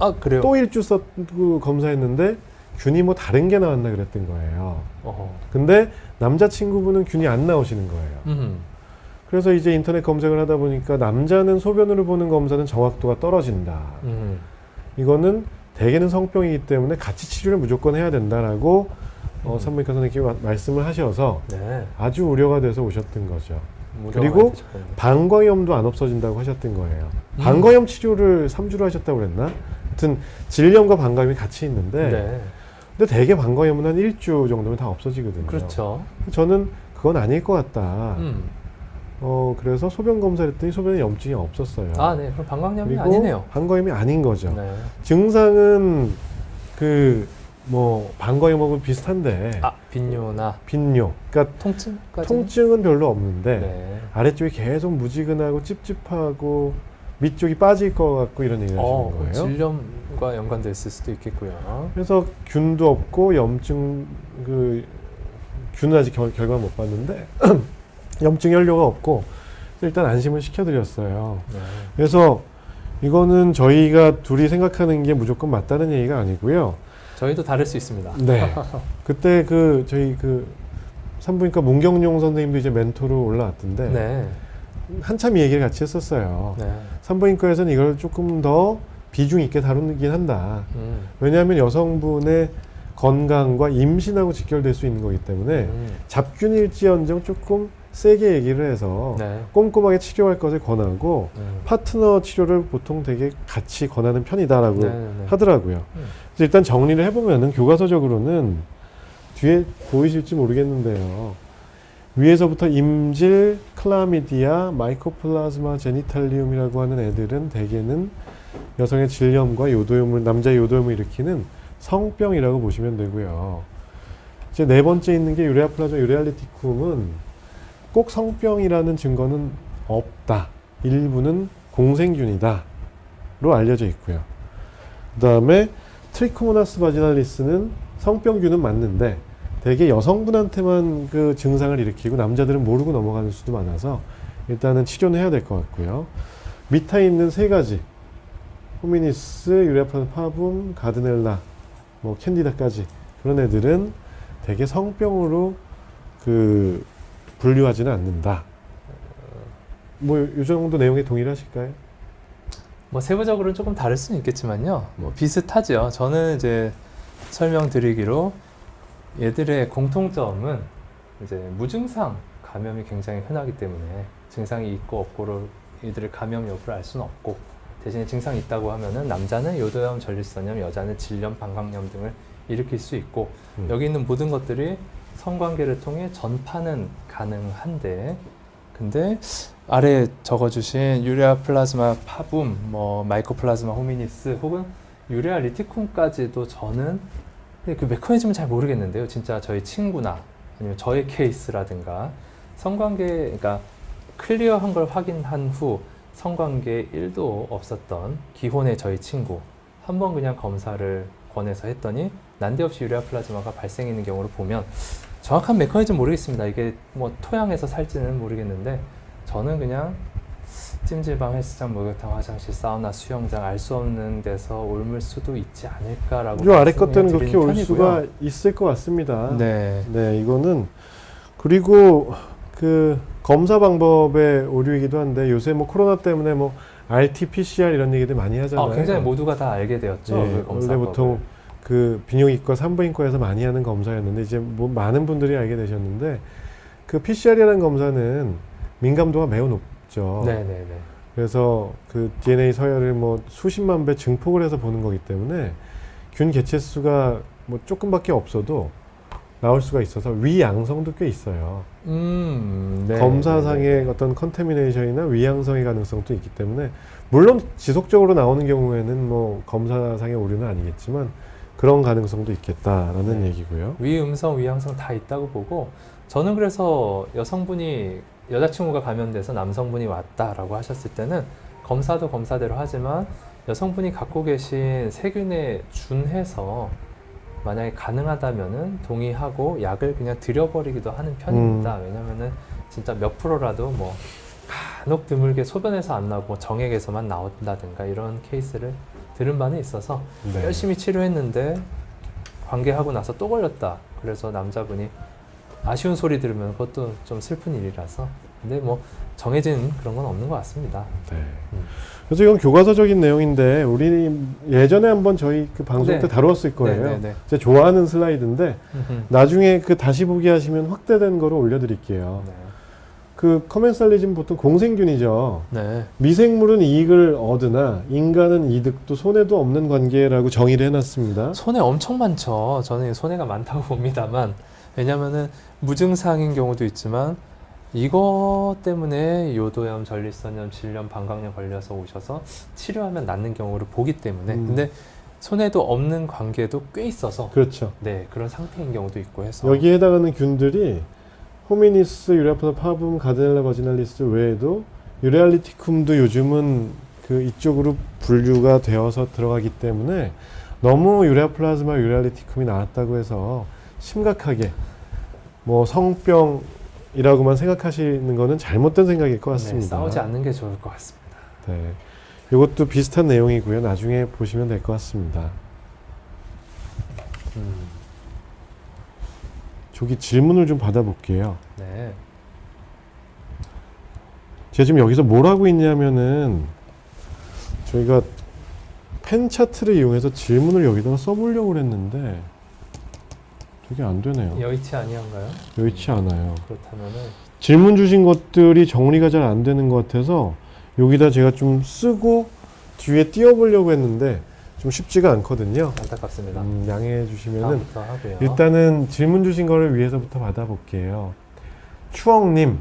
아, 그래요? 또 일주 썼고 검사했는데 균이 뭐 다른 게 나왔나 그랬던 거예요. 어허. 근데 남자친구분은 균이 안 나오시는 거예요. 그래서 이제 인터넷 검색을 하다 보니까 남자는 소변으로 보는 검사는 정확도가 떨어진다. 이거는 대개는 성병이기 때문에 같이 치료를 무조건 해야 된다라고 산부인과 선생님께 말씀을 하셔서 네. 아주 우려가 돼서 오셨던 거죠. 무료가 그리고 많이 되셨군요. 방광염도 안 없어진다고 하셨던 거예요. 방광염 치료를 3주로 하셨다고 그랬나? 하여튼 질염과 방광염이 같이 있는데, 네. 근데 대개 방광염은 한 1주 정도면 다 없어지거든요. 그렇죠. 저는 그건 아닐 것 같다. 음. 그래서 소변 검사를 했더니 소변에 염증이 없었어요. 아, 네. 그럼 방광염이 그리고 아니네요. 방광염이 아닌 거죠. 네. 증상은 뭐 방광염하고 비슷한데, 아, 빈뇨나 빈뇨. 그러니까 통증까지? 통증은 별로 없는데 네. 아래쪽이 계속 무지근하고 찝찝하고 밑쪽이 빠질 것 같고 이런 얘기를 하시는 거예요. 질염과 연관돼 있을 수도 있겠고요. 그래서 균도 없고 염증, 균은 아직 결과 못 봤는데 염증 연료가 없고 일단 안심을 시켜드렸어요. 네. 그래서 이거는 저희가 둘이 생각하는 게 무조건 맞다는 얘기가 아니고요. 저희도 다를 수 있습니다. 네. 그때 저희 산부인과 문경용 선생님도 이제 멘토로 올라왔던데, 네. 한참 이 얘기를 같이 했었어요. 네. 산부인과에서는 이걸 조금 더 비중 있게 다루긴 한다. 왜냐하면 여성분의 건강과 임신하고 직결될 수 있는 거기 때문에 잡균일지언정 조금 세게 얘기를 해서 네. 꼼꼼하게 치료할 것을 권하고, 파트너 치료를 보통 되게 같이 권하는 편이다라고 네, 네. 하더라고요. 그래서 일단 정리를 해보면은 교과서적으로는 뒤에 보이실지 모르겠는데요. 위에서부터 임질, 클라미디아, 마이코플라즈마 제니탈리움이라고 하는 애들은 대개는 여성의 질염과 요도염을, 남자의 요도염을 일으키는 성병이라고 보시면 되고요. 이제 네 번째 있는 게 유레아 플라즈마 유레알리티쿰은 꼭 성병이라는 증거는 없다. 일부는 공생균이다. 로 알려져 있고요. 그 다음에 트리코모나스 바지날리스는 성병균은 맞는데 대개 여성분한테만 그 증상을 일으키고 남자들은 모르고 넘어가는 수도 많아서 일단은 치료는 해야 될 것 같고요. 밑에 있는 세 가지, 호미니스, 유레아 플라즈마 파붐, 가드넬라, 뭐 캔디다까지 그런 애들은 대개 성병으로 분류하지는 않는다. 뭐 이 정도 내용에 동일하실까요? 뭐 세부적으로는 조금 다를 수는 있겠지만요. 뭐 비슷하죠. 저는 이제 설명드리기로 얘들의 공통점은 이제 무증상 감염이 굉장히 흔하기 때문에 증상이 있고 없고를 이들의 감염 여부를 알 수는 없고, 대신에 증상이 있다고 하면은 남자는 요도염, 전립선염, 여자는 질염, 방광염 등을 일으킬 수 있고, 여기 있는 모든 것들이 성관계를 통해 전파는 가능한데, 근데 아래 적어주신 유레아 플라즈마 파붐, 뭐 마이코플라즈마 호미니스 혹은 유레아 리티쿰까지도 저는 그 메커니즘은 잘 모르겠는데요. 진짜 저희 친구나 아니면 저의 케이스라든가 성관계, 그러니까 클리어한 걸 확인한 후 성관계 1도 없었던 기혼의 저희 친구 한번 그냥 검사를 권해서 했더니 난데없이 유레아 플라즈마가 발생했는 경우를 보면, 정확한 메커니즘 모르겠습니다. 이게 뭐 토양에서 살지는 모르겠는데 저는 그냥 찜질방, 헬스장, 목욕탕, 화장실, 사우나, 수영장 알 수 없는 데서 옮을 수도 있지 않을까라고 요 아래 말씀을 것들은 그렇게 드리는 올 편이고요. 수가 있을 것 같습니다. 네. 네, 이거는 그리고 그 검사 방법의 오류이기도 한데 요새 뭐 코로나 때문에 뭐 RT-PCR 이런 얘기들 많이 하잖아요. 굉장히 모두가 다 알게 되었죠. 예, 그 검사 원래 보통 그 비뇨기과, 산부인과에서 많이 하는 검사였는데 이제 뭐 많은 분들이 알게 되셨는데 그 PCR이라는 검사는 민감도가 매우 높죠. 네네네. 그래서 그 DNA 서열을 뭐 수십만 배 증폭을 해서 보는 거기 때문에 균 개체 수가 뭐 조금밖에 없어도 나올 수가 있어서 위양성도 꽤 있어요. 네, 검사상의 네, 네. 어떤 컨태미네이션이나 위양성의 가능성도 있기 때문에 물론 지속적으로 나오는 경우에는 뭐 검사상의 오류는 아니겠지만 그런 가능성도 있겠다라는 네. 얘기고요. 위음성, 위양성 다 있다고 보고 저는 그래서 여성분이 여자친구가 감염돼서 남성분이 왔다라고 하셨을 때는 검사도 검사대로 하지만 여성분이 갖고 계신 세균에 준해서 만약에 가능하다면은 동의하고 약을 그냥 들여버리기도 하는 편입니다. 왜냐면은 진짜 몇 프로라도 뭐 간혹 드물게 소변에서 안 나오고 정액에서만 나온다든가 이런 케이스를 들은 바는 있어서 네. 열심히 치료했는데 관계하고 나서 또 걸렸다. 그래서 남자분이 아쉬운 소리 들으면 그것도 좀 슬픈 일이라서 근데 뭐 정해진 그런 건 없는 것 같습니다. 네. 그래서 이건 교과서적인 내용인데 우리 예전에 한번 저희 그 방송 네. 때 다루었을 거예요. 네, 네, 네. 제가 좋아하는 슬라이드인데 나중에 그 다시 보기 하시면 확대된 거를 올려드릴게요. 네. 그 커멘살리즘 보통 공생균이죠. 네. 미생물은 이익을 얻으나 인간은 이득도 손해도 없는 관계라고 정의를 해놨습니다. 손해 엄청 많죠. 저는 손해가 많다고 봅니다만 왜냐면은 무증상인 경우도 있지만 이거 때문에 요도염, 전립선염, 질염, 방광염 걸려서 오셔서 치료하면 낫는 경우를 보기 때문에 근데 손해도 없는 관계도 꽤 있어서 그렇죠. 네 그런 상태인 경우도 있고 해서 여기에 해당하는 균들이 호미니스, 유레아프다 파붐, 가드넬라 버지날리스 외에도 유레알리티쿰도 요즘은 그 이쪽으로 분류가 되어서 들어가기 때문에 너무 유레아플라즈마, 유레알리티쿰이 나왔다고 해서 심각하게 뭐 성병이라고만 생각하시는 거는 잘못된 생각일 것 같습니다. 네, 싸우지 않는 게 좋을 것 같습니다. 네, 이것도 비슷한 내용이고요. 나중에 보시면 될 것 같습니다. 저기 질문을 좀 받아볼게요. 네. 제가 지금 여기서 뭘 하고 있냐면은 저희가 펜 차트를 이용해서 질문을 여기다가 써보려고 했는데 되게 안 되네요. 여의치 아니한가요? 여의치 않아요. 그렇다면은 질문 주신 것들이 정리가 잘 안 되는 것 같아서 여기다 제가 좀 쓰고 뒤에 띄워보려고 했는데 좀 쉽지가 않거든요. 안타깝습니다. 양해해 주시면은 다음부터 하고요. 일단은 질문 주신 거를 위해서부터 받아볼게요. 추억님,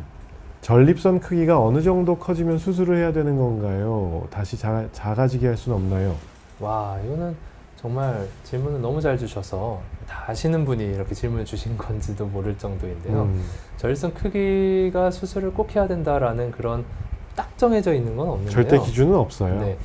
전립선 크기가 어느 정도 커지면 수술을 해야 되는 건가요? 다시 작아지게 할 수는 없나요? 와 이거는 정말 질문을 너무 잘 주셔서 다 아시는 분이 이렇게 질문을 주신 건지도 모를 정도인데요. 전립선 크기가 수술을 꼭 해야 된다라는 그런 딱 정해져 있는 건 없는데요. 절대 기준은 없어요. 네.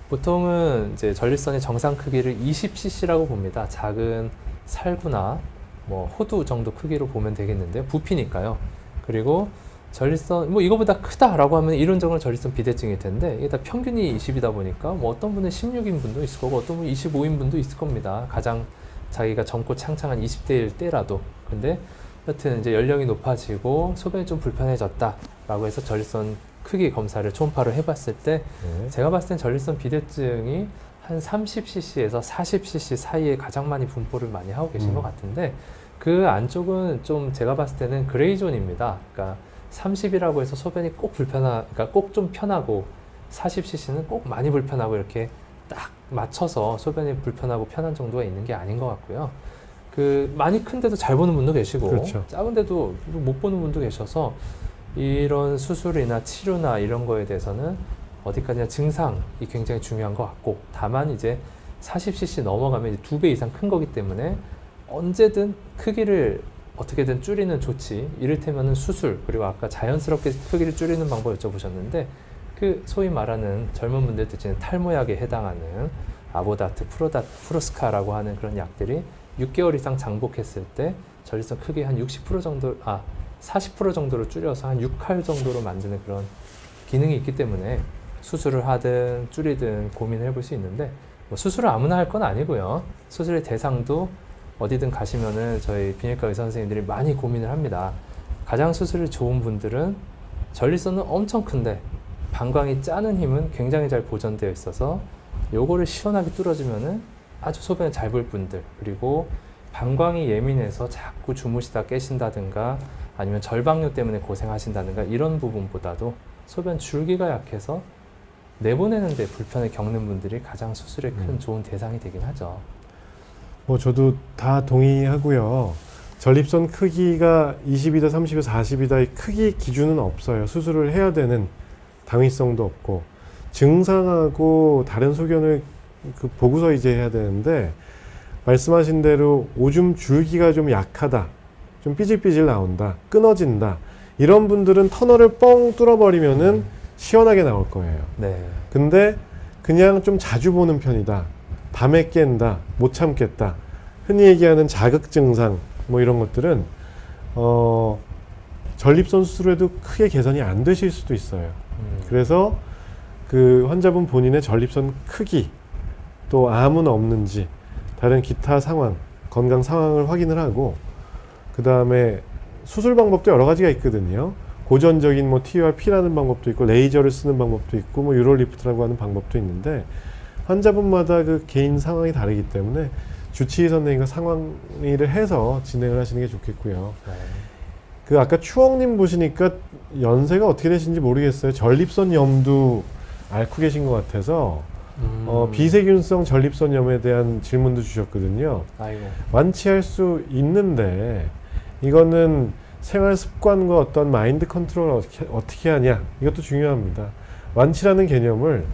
보통은 이제 전립선의 정상 크기를 20cc라고 봅니다. 작은 살구나 뭐 호두 정도 크기로 보면 되겠는데요. 부피니까요. 그리고 전립선 뭐 이거보다 크다라고 하면 이론적으로 전립선 비대증일 텐데 이게 다 평균이 20이다 보니까 뭐 어떤 분은 16인 분도 있을 거고 어떤 분은 25인 분도 있을 겁니다. 가장 자기가 젊고 창창한 20대일 때라도. 근데 여튼 이제 연령이 높아지고 소변이 좀 불편해졌다라고 해서 전립선 크기 검사를 초음파로 해봤을 때 네. 제가 봤을 땐 전립선 비대증이 한 30cc에서 40cc 사이에 가장 많이 분포를 많이 하고 계신 것 같은데 그 안쪽은 좀 제가 봤을 때는 그레이존입니다. 그러니까 30이라고 해서 소변이 꼭 그러니까 꼭 좀 편하고 40cc는 꼭 많이 불편하고 이렇게 딱 맞춰서 소변이 불편하고 편한 정도가 있는 게 아닌 것 같고요. 그 많이 큰데도 잘 보는 분도 계시고 그렇죠. 작은데도 못 보는 분도 계셔서 이런 수술이나 치료나 이런 거에 대해서는 어디까지나 증상이 굉장히 중요한 것 같고 다만 이제 40cc 넘어가면 이제 2배 이상 큰 거기 때문에 언제든 크기를 어떻게든 줄이는 조치 이를테면은 수술 그리고 아까 자연스럽게 크기를 줄이는 방법 여쭤보셨는데 그 소위 말하는 젊은 분들 드시는 탈모약에 해당하는 아보다트, 프로스카라고 하는 그런 약들이 6개월 이상 장복했을 때 전립선 크기 한 60% 정도 40% 정도로 줄여서 한 6할 정도로 만드는 그런 기능이 있기 때문에 수술을 하든 줄이든 고민을 해볼 수 있는데 뭐 수술을 아무나 할 건 아니고요. 수술의 대상도 어디든 가시면은 저희 비뇨기과 의사 선생님들이 많이 고민을 합니다. 가장 수술이 좋은 분들은 전립선은 엄청 큰데 방광이 짜는 힘은 굉장히 잘 보존되어 있어서 요거를 시원하게 뚫어주면은 아주 소변을 잘 볼 분들, 그리고 방광이 예민해서 자꾸 주무시다 깨신다든가 아니면 절박뇨 때문에 고생하신다든가 이런 부분보다도 소변 줄기가 약해서 내보내는데 불편을 겪는 분들이 가장 수술에 큰 좋은 대상이 되긴 하죠. 뭐 저도 다 동의하고요. 전립선 크기가 20이다, 30이다, 40이다 이 크기 기준은 없어요. 수술을 해야 되는 당위성도 없고 증상하고 다른 소견을 보고서 이제 해야 되는데 말씀하신 대로 오줌 줄기가 좀 약하다, 좀 삐질삐질 나온다, 끊어진다 이런 분들은 터널을 뻥 뚫어버리면은 시원하게 나올 거예요. 네. 근데 그냥 좀 자주 보는 편이다, 밤에 깬다, 못 참겠다, 흔히 얘기하는 자극 증상 뭐 이런 것들은 전립선 수술에도 크게 개선이 안 되실 수도 있어요. 그래서 그 환자분 본인의 전립선 크기 또 암은 없는지 다른 기타 상황, 건강 상황을 확인을 하고 그 다음에 수술 방법도 여러 가지가 있거든요. 고전적인 뭐 TUR 피라는 방법도 있고 레이저를 쓰는 방법도 있고 뭐 유로리프트라고 하는 방법도 있는데 환자분마다 그 개인 상황이 다르기 때문에 주치의 선생님과 상황의를 해서 진행을 하시는 게 좋겠고요. 네. 그 아까 추억님 보시니까 연세가 어떻게 되신지 모르겠어요. 전립선염도 앓고 계신 것 같아서 비세균성 전립선염에 대한 질문도 주셨거든요. 아이고. 완치할 수 있는데 이거는 생활 습관과 어떤 마인드 컨트롤을 어떻게 하냐 이것도 중요합니다. 완치라는 개념을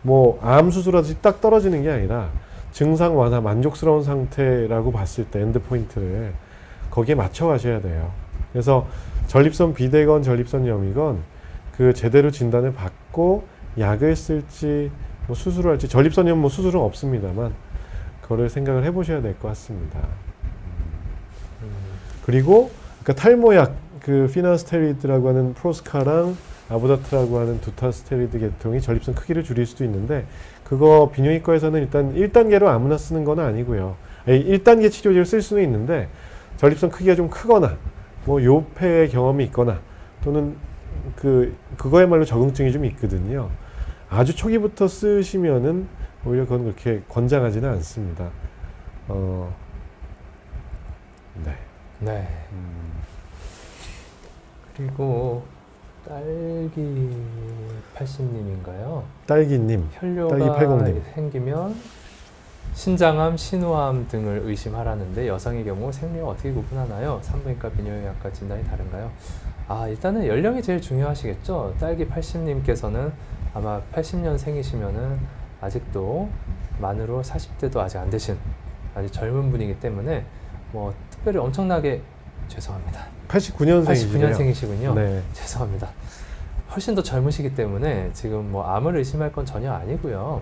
뭐 암 수술하듯이 딱 떨어지는 게 아니라 증상 완화 만족스러운 상태라고 봤을 때 엔드 포인트를 거기에 맞춰 가셔야 돼요. 그래서 전립선 비대건 전립선염이건 그 제대로 진단을 받고 약을 쓸지 뭐 수술을 할지, 전립선염 뭐 수술은 없습니다만 그거를 생각을 해보셔야 될 것 같습니다. 그리고 그러니까 탈모약 그 피나스테리드라고 하는 프로스카랑 아보다트라고 하는 두타스테리드 계통이 전립선 크기를 줄일 수도 있는데 그거 비뇨기과에서는 일단 1단계로 아무나 쓰는 건 아니고요. 1단계 치료제를 쓸 수는 있는데 전립선 크기가 좀 크거나 뭐 요폐의 경험이 있거나 또는 그거야말로 적응증이 좀 있거든요. 아주 초기부터 쓰시면은 오히려 그건 그렇게 권장하지는 않습니다. 네. 네. 그리고 딸기 80님인가요? 딸기님, 혈뇨가 딸기 80님. 생기면 신장암, 신우암 등을 의심하라는데 여성의 경우 생리와 어떻게 구분하나요? 산부인과 비뇨기과 진단이 다른가요? 일단은 연령이 제일 중요하시겠죠. 딸기 80님께서는 아마 80년생이시면은 아직도 만으로 40대도 아직 안 되신 아직 젊은 분이기 때문에 뭐 특별히 엄청나게 죄송합니다. 89년생이시네요. 89년생이시군요. 네. 죄송합니다. 훨씬 더 젊으시기 때문에 지금 뭐 암을 의심할 건 전혀 아니고요.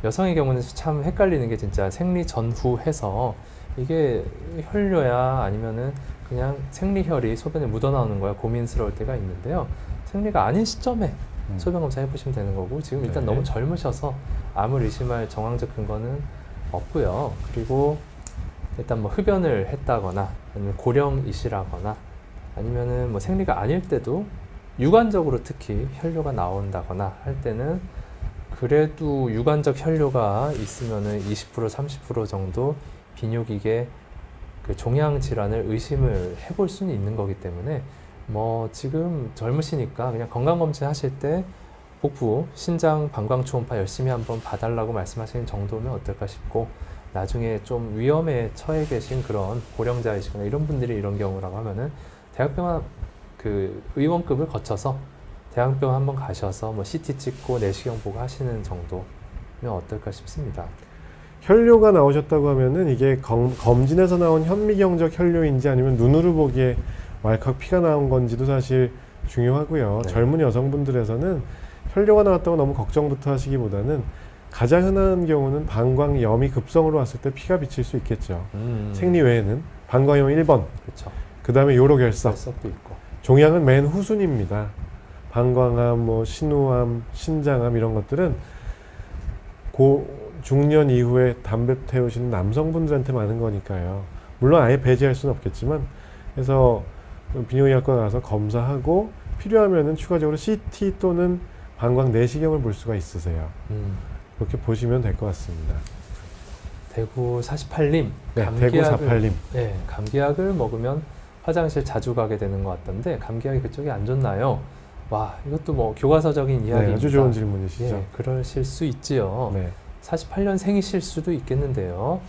여성의 경우는 참 헷갈리는 게 진짜 생리 전후 해서 이게 혈뇨야 아니면은 그냥 생리혈이 소변에 묻어나오는 거야 고민스러울 때가 있는데요. 생리가 아닌 시점에 소변 검사 해보시면 되는 거고 지금 일단 네. 너무 젊으셔서 암을 의심할 정황적 근거는 없고요. 그리고 일단 뭐 흡연을 했다거나 아니면 고령이시라거나 아니면은 뭐 생리가 아닐 때도 유관적으로 특히 혈뇨가 나온다거나 할 때는 그래도 유관적 혈뇨가 있으면은 20% 30% 정도 비뇨기계 그 종양 질환을 의심을 해볼 수는 있는 거기 때문에 뭐 지금 젊으시니까 그냥 건강검진 하실 때 복부, 신장, 방광 초음파 열심히 한번 봐달라고 말씀하시는 정도면 어떨까 싶고 나중에 좀 위험에 처해 계신 그런 고령자이시거나 이런 분들이 이런 경우라고 하면은 대학병원 그 의원급을 거쳐서 대학병원 한번 가셔서 뭐 CT 찍고 내시경 보고 하시는 정도면 어떨까 싶습니다. 혈뇨가 나오셨다고 하면은 이게 검진에서 나온 현미경적 혈뇨인지 아니면 눈으로 보기에 왈칵 피가 나온 건지도 사실 중요하고요. 네. 젊은 여성분들에서는 혈뇨가 나왔다고 너무 걱정부터 하시기보다는 가장 흔한 경우는 방광염이 급성으로 왔을 때 피가 비칠 수 있겠죠. 생리 외에는 방광염 1번, 그렇죠. 그 다음에 요로결석, 결석도 있고. 종양은 맨 후순입니다. 방광암, 뭐 신우암, 신장암 이런 것들은 중년 이후에 담배 태우시는 남성분들한테 많은 거니까요. 물론 아예 배제할 수는 없겠지만, 그래서 비뇨기과과 가서 검사하고 필요하면은 추가적으로 CT 또는 방광 내시경을 볼 수가 있으세요. 그렇게 보시면 될 것 같습니다. 대구 48님. 네, 대구 48님. 네, 감기약을 먹으면 화장실 자주 가게 되는 것 같던데 감기약이 그쪽이 안 좋나요? 와, 이것도 뭐 교과서적인 이야기입니다. 네, 아주 좋은 질문이시죠. 예, 그러실 수 있지요. 네. 48년생이실 수도 있겠는데요.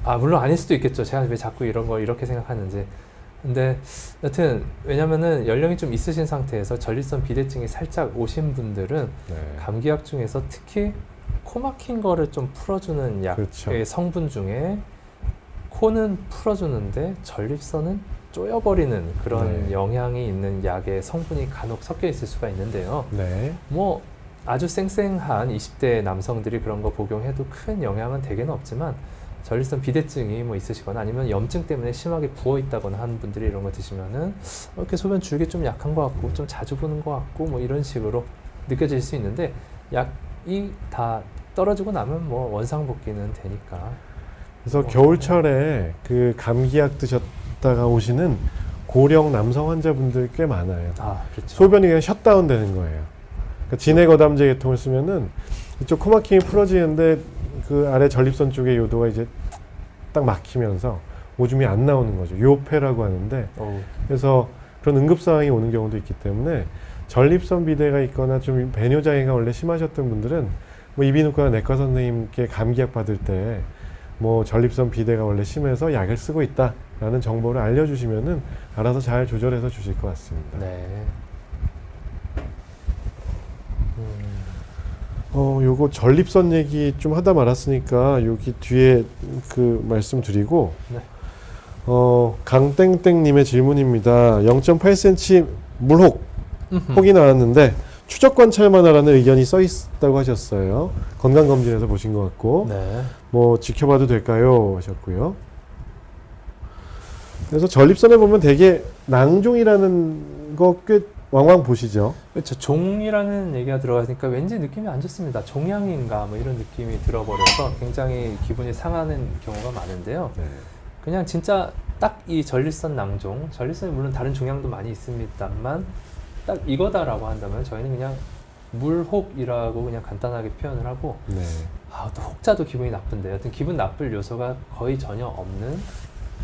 아, 물론 아닐 수도 있겠죠. 제가 왜 자꾸 이런 걸 이렇게 생각하는지. 근데 여튼 왜냐면은 연령이 좀 있으신 상태에서 전립선 비대증이 살짝 오신 분들은 네. 감기약 중에서 특히 코 막힌 거를 좀 풀어주는 약의 그렇죠. 성분 중에 코는 풀어주는데 전립선은 쪼여버리는 그런 네. 영향이 있는 약의 성분이 간혹 섞여 있을 수가 있는데요. 네. 뭐 아주 쌩쌩한 20대 남성들이 그런 거 복용해도 큰 영향은 되게는 없지만 전립선 비대증이 뭐 있으시거나 아니면 염증 때문에 심하게 부어 있다거나 하는 분들이 이런 거 드시면은 이렇게 소변 줄기 좀 약한 것 같고 좀 자주 보는 것 같고 뭐 이런 식으로 느껴질 수 있는데 약이 다 떨어지고 나면 뭐 원상복귀는 되니까. 그래서 겨울철에 그 감기약 드셨다가 오시는 고령 남성 환자분들 꽤 많아요. 아, 그렇죠. 소변이 그냥 셧다운 되는 거예요. 그러니까 진해거담제 계통을 쓰면은 이쪽 코막힘이 풀어지는데 그 아래 전립선 쪽의 요도가 이제 딱 막히면서 오줌이 안 나오는 거죠. 요폐라고 하는데, 그래서 그런 응급 상황이 오는 경우도 있기 때문에 전립선 비대가 있거나 좀 배뇨 장애가 원래 심하셨던 분들은 뭐 이비인후과 내과 선생님께 감기약 받을 때 뭐 전립선 비대가 원래 심해서 약을 쓰고 있다라는 정보를 알려주시면은 알아서 잘 조절해서 주실 것 같습니다. 네. 요거 전립선 얘기 좀 하다 말았으니까 여기 뒤에 그 말씀드리고, 네. 강땡땡님의 질문입니다. 0.8cm 물혹, 혹이 나왔는데 추적 관찰만 하라는 의견이 써 있다고 하셨어요. 건강검진에서 보신 것 같고, 네. 뭐 지켜봐도 될까요? 하셨고요. 그래서 전립선에 보면 되게 낭종이라는 거 꽤 왕왕 보시죠. 그렇죠. 종이라는 얘기가 들어가니까 왠지 느낌이 안 좋습니다. 종양인가 뭐 이런 느낌이 들어버려서 굉장히 기분이 상하는 경우가 많은데요. 네. 그냥 진짜 딱 이 전립선 낭종, 전립선에 물론 다른 종양도 많이 있습니다만 딱 이거다라고 한다면 저희는 그냥 물혹이라고 그냥 간단하게 표현을 하고, 네. 또 혹자도 기분이 나쁜데 여튼 기분 나쁠 요소가 거의 전혀 없는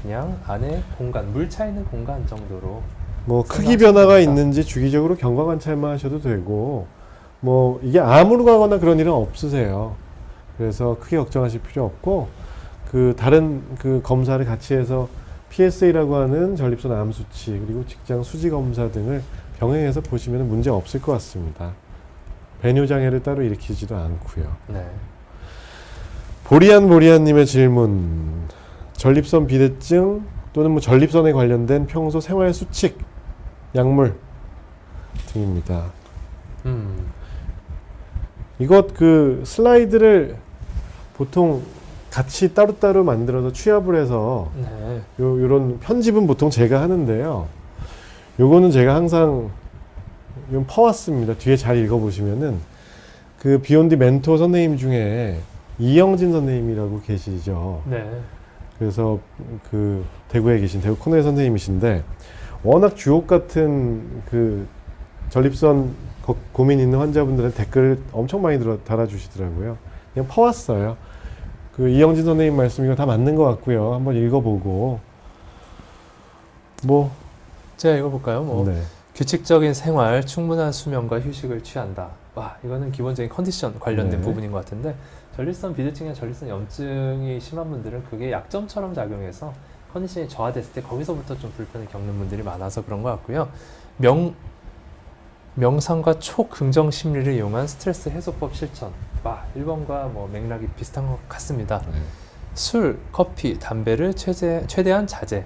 그냥 안에 공간, 물 차 있는 공간 정도로 뭐 크기 변화가 있는지 주기적으로 경과 관찰만 하셔도 되고, 뭐 이게 암으로 가거나 그런 일은 없으세요. 그래서 크게 걱정하실 필요 없고, 그 다른 그 검사를 같이 해서 PSA라고 하는 전립선 암 수치 그리고 직장 수지 검사 등을 병행해서 보시면 문제 없을 것 같습니다. 배뇨 장애를 따로 일으키지도 않고요. 네. 보리안님의 질문. 전립선 비대증 또는 뭐 전립선에 관련된 평소 생활 수칙, 약물 등입니다. 이것 그 슬라이드를 보통 같이 따로따로 만들어서 취합을 해서 네. 요런 편집은 보통 제가 하는데요. 요거는 제가 항상 좀 퍼왔습니다. 뒤에 잘 읽어보시면은 그 비욘디 멘토 선생님 중에 이영진 선생님이라고 계시죠. 네. 그래서 그 대구에 계신 대구 코너의 선생님이신데 워낙 주옥 같은 그 전립선 고민 있는 환자분들은 댓글을 엄청 많이 달아주시더라고요. 그냥 퍼왔어요. 그 이영진 선생님 말씀 이거 다 맞는 것 같고요. 한번 읽어보고 뭐 제가 읽어볼까요? 뭐 네. 규칙적인 생활, 충분한 수면과 휴식을 취한다. 와, 이거는 기본적인 컨디션 관련된 네. 부분인 것 같은데 전립선 비대증이나 전립선 염증이 심한 분들은 그게 약점처럼 작용해서 컨디션이 저하됐을 때 거기서부터 좀 불편을 겪는 분들이 많아서 그런 것 같고요. 명상과 초긍정 심리를 이용한 스트레스 해소법 실천. 1번과 뭐 맥락이 비슷한 것 같습니다. 네. 술, 커피, 담배를 최대한 자제.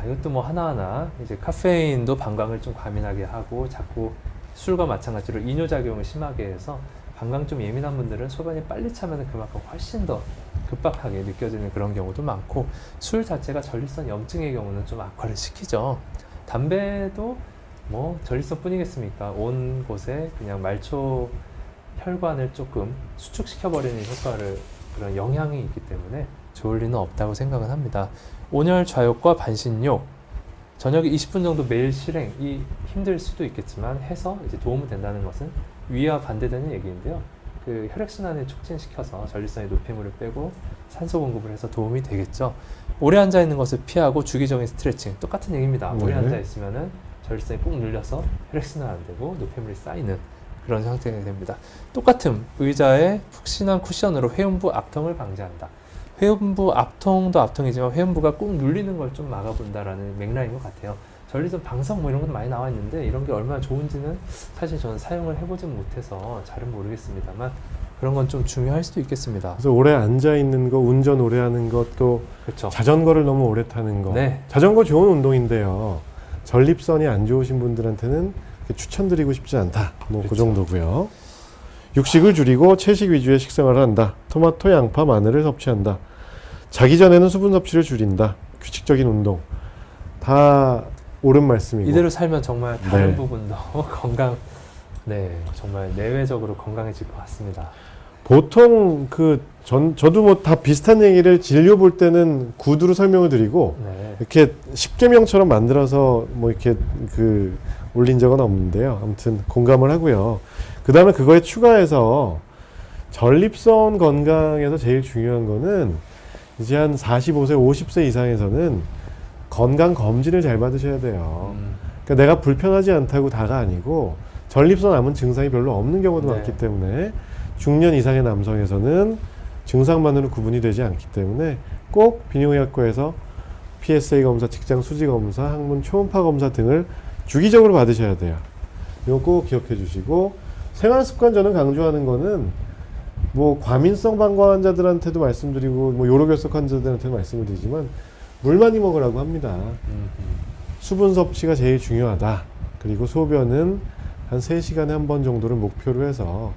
이것도 뭐 하나하나 이제 카페인도 방광을 좀 과민하게 하고 자꾸 술과 마찬가지로 이뇨작용을 심하게 해서 방광 좀 예민한 분들은 소변이 빨리 차면 그만큼 훨씬 더 급박하게 느껴지는 그런 경우도 많고, 술 자체가 전립선 염증의 경우는 좀 악화를 시키죠. 담배도 뭐 전립선 뿐이겠습니까? 온 곳에 그냥 말초 혈관을 조금 수축시켜버리는 효과를 그런 영향이 있기 때문에 좋을 리는 없다고 생각은 합니다. 온열 좌욕과 반신욕 저녁에 20분 정도 매일 실행이 힘들 수도 있겠지만 해서 이제 도움이 된다는 것은 위와 반대되는 얘기인데요. 그 혈액순환을 촉진시켜서 전립선의 노폐물을 빼고 산소 공급을 해서 도움이 되겠죠. 오래 앉아 있는 것을 피하고 주기적인 스트레칭 똑같은 얘기입니다. 오래 네. 앉아 있으면은 전립선이 꾹 눌려서 혈액순환 안 되고 노폐물이 쌓이는 그런 상태가 됩니다. 똑같은 의자에 푹신한 쿠션으로 회음부 압통을 방지한다. 회음부 압통도 압통이지만 회음부가 꾹 눌리는 걸 좀 막아본다라는 맥락인 것 같아요. 전립선 방석 뭐 이런 것도 많이 나와 있는데 이런 게 얼마나 좋은지는 사실 저는 사용을 해보진 못해서 잘은 모르겠습니다만 그런 건 좀 중요할 수도 있겠습니다. 그래서 오래 앉아 있는 거, 운전 오래 하는 것도 그렇죠. 자전거를 너무 오래 타는 거. 네. 자전거 좋은 운동인데요. 전립선이 안 좋으신 분들한테는 추천드리고 싶지 않다. 뭐 그 그렇죠. 정도고요. 육식을 줄이고 채식 위주의 식생활을 한다. 토마토, 양파, 마늘을 섭취한다. 자기 전에는 수분 섭취를 줄인다. 규칙적인 운동. 다 옳은 말씀이고. 이대로 살면 정말 다른 네. 부분도 건강, 네, 정말 내외적으로 건강해질 것 같습니다. 보통 저도 뭐 다 비슷한 얘기를 진료 볼 때는 구두로 설명을 드리고 네. 이렇게 10계명처럼 만들어서 뭐 이렇게 올린 적은 없는데요. 아무튼 공감을 하고요. 그 다음에 그거에 추가해서 전립선 건강에서 제일 중요한 거는 이제 한 45세, 50세 이상에서는 건강 검진을 잘 받으셔야 돼요. 그러니까 내가 불편하지 않다고 다가 아니고 전립선 암은 증상이 별로 없는 경우도 네. 많기 때문에 중년 이상의 남성에서는 증상만으로 구분이 되지 않기 때문에 꼭 비뇨기과에서 PSA 검사, 직장 수지 검사, 항문 초음파 검사 등을 주기적으로 받으셔야 돼요. 이거 꼭 기억해 주시고 생활 습관 저는 강조하는 거는 뭐 과민성 방광 환자들한테도 말씀드리고 뭐 요로결석 환자들한테도 말씀을 드리지만 물 많이 먹으라고 합니다. 수분 섭취가 제일 중요하다. 그리고 소변은 한 3시간에 한 번 정도를 목표로 해서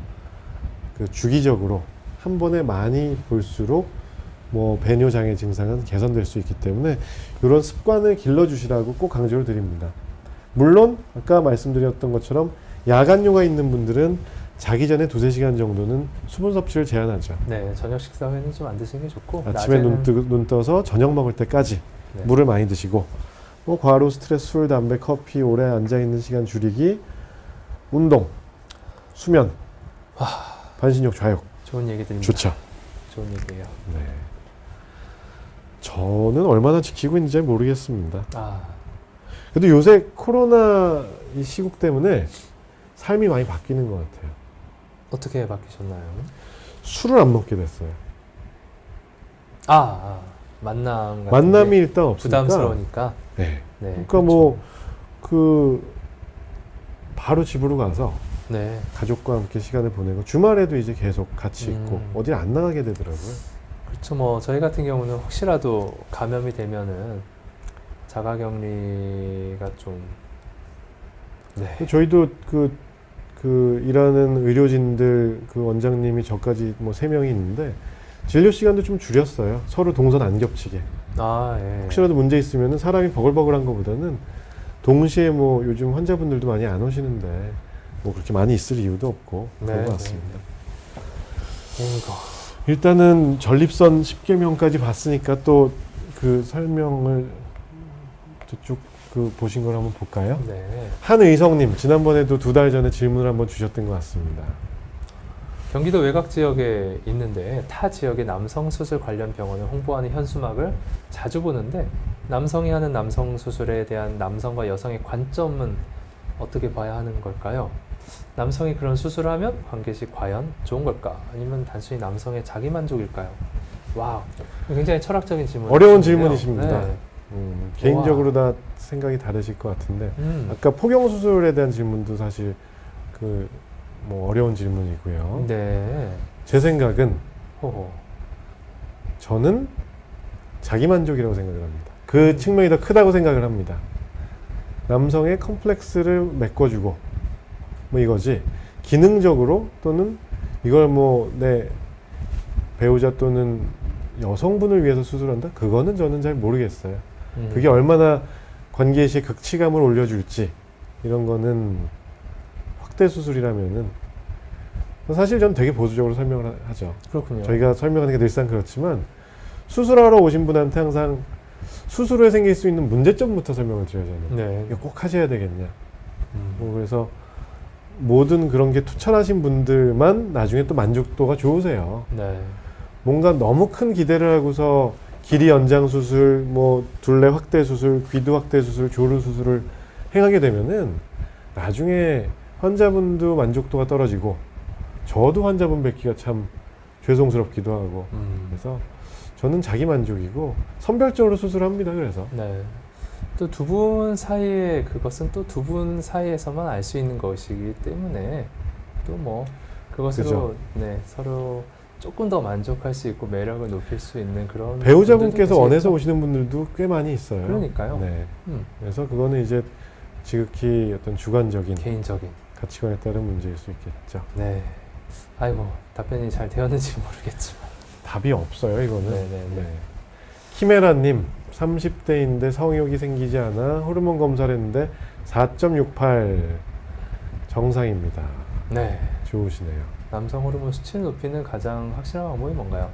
주기적으로 한 번에 많이 볼수록 뭐 배뇨 장애 증상은 개선될 수 있기 때문에 이런 습관을 길러주시라고 꼭 강조를 드립니다. 물론 아까 말씀드렸던 것처럼 야간요가 있는 분들은 자기 전에 2-3시간 정도는 수분 섭취를 제한하죠. 네, 저녁 식사 후에는 좀 안 드시는 게 좋고 아침에 눈 떠서 저녁 먹을 때까지 네. 물을 많이 드시고 뭐 과로, 스트레스, 술, 담배, 커피, 오래 앉아있는 시간 줄이기, 운동, 수면, 반신욕, 좌욕 좋은 얘기들입니다. 좋죠. 좋은 얘기예요. 네. 저는 얼마나 지키고 있는지 잘 모르겠습니다. 아, 그래도 요새 코로나 이 시국 때문에 삶이 많이 바뀌는 것 같아요. 어떻게 바뀌셨나요? 술을 안 먹게 됐어요. 만남 같은 만남이 게 일단 없으니까. 부담스러우니까. 네. 네, 그러니까 바로 집으로 가서 네. 가족과 함께 시간을 보내고 주말에도 이제 계속 같이 있고 어디 안 나가게 되더라고요. 그렇죠. 뭐 저희 같은 경우는 혹시라도 감염이 되면은 자가격리가 좀 네. 저희도 일하는 의료진들 원장님이 저까지 뭐 3명이 있는데 진료 시간도 좀 줄였어요. 서로 동선 안 겹치게. 예. 혹시라도 문제 있으면 사람이 버글버글한 것보다는 동시에 뭐 요즘 환자분들도 많이 안 오시는데 뭐 그렇게 많이 있을 이유도 없고 그런 것 같습니다. 일단은 전립선 10계명까지 봤으니까 또 그 설명을 쭉 보신 걸 한번 볼까요? 네. 한의성님 지난번에도 2달 전에 질문을 한번 주셨던 것 같습니다. 경기도 외곽 지역에 있는데 타 지역의 남성 수술 관련 병원을 홍보하는 현수막을 자주 보는데 남성이 하는 남성 수술에 대한 남성과 여성의 관점은 어떻게 봐야 하는 걸까요? 남성이 그런 수술을 하면 관계시 과연 좋은 걸까? 아니면 단순히 남성의 자기 만족일까요? 와, 굉장히 철학적인 질문. 어려운 질문이십니다. 네. 개인적으로 다 생각이 다르실 것 같은데 아까 포경 수술에 대한 질문도 사실 뭐 어려운 질문이고요. 네. 제 생각은 호호. 저는 자기 만족이라고 생각을 합니다. 그 측면이 더 크다고 생각을 합니다. 남성의 컴플렉스를 메꿔주고 뭐 이거지 기능적으로 또는 이걸 뭐 내 배우자 또는 여성분을 위해서 수술한다? 그거는 저는 잘 모르겠어요. 그게 얼마나 관계시의 극치감을 올려줄지 이런 거는 확대 수술이라면은 사실 전 되게 보수적으로 설명을 하죠. 그렇군요. 저희가 설명하는 게 늘상 그렇지만 수술하러 오신 분한테 항상 수술 후에 생길 수 있는 문제점부터 설명을 드려야잖아요. 네. 이거 꼭 하셔야 되겠냐. 그래서 모든 그런 게 투철하신 분들만 나중에 또 만족도가 좋으세요. 네. 뭔가 너무 큰 기대를 하고서 길이 연장 수술, 뭐 둘레 확대 수술, 귀두 확대 수술, 조루 수술을 행하게 되면은 나중에 환자분도 만족도가 떨어지고 저도 환자분 뵙기가 참 죄송스럽기도 하고 그래서 저는 자기 만족이고 선별적으로 수술합니다. 그래서 네. 또 두 분 사이에 그것은 또 두 분 사이에서만 알 수 있는 것이기 때문에 또 뭐 그것으로 그죠. 네, 서로 조금 더 만족할 수 있고 매력을 높일 수 있는 그런 배우자분께서 분들도 원해서 계시겠죠. 오시는 분들도 꽤 많이 있어요. 그러니까요. 네. 음, 그래서 그거는 이제 지극히 어떤 주관적인 개인적인. 가치관에 따른 문제일 수 있겠죠. 네. 아이고 답변이 잘 되었는지 모르겠지만. 답이 없어요, 이거는. 네네네. 키메라님, 30대인데 성욕이 생기지 않아 호르몬 검사를 했는데 4.68 정상입니다. 네. 좋으시네요. 남성 호르몬 수치를 높이는 가장 확실한 방법이 뭔가요?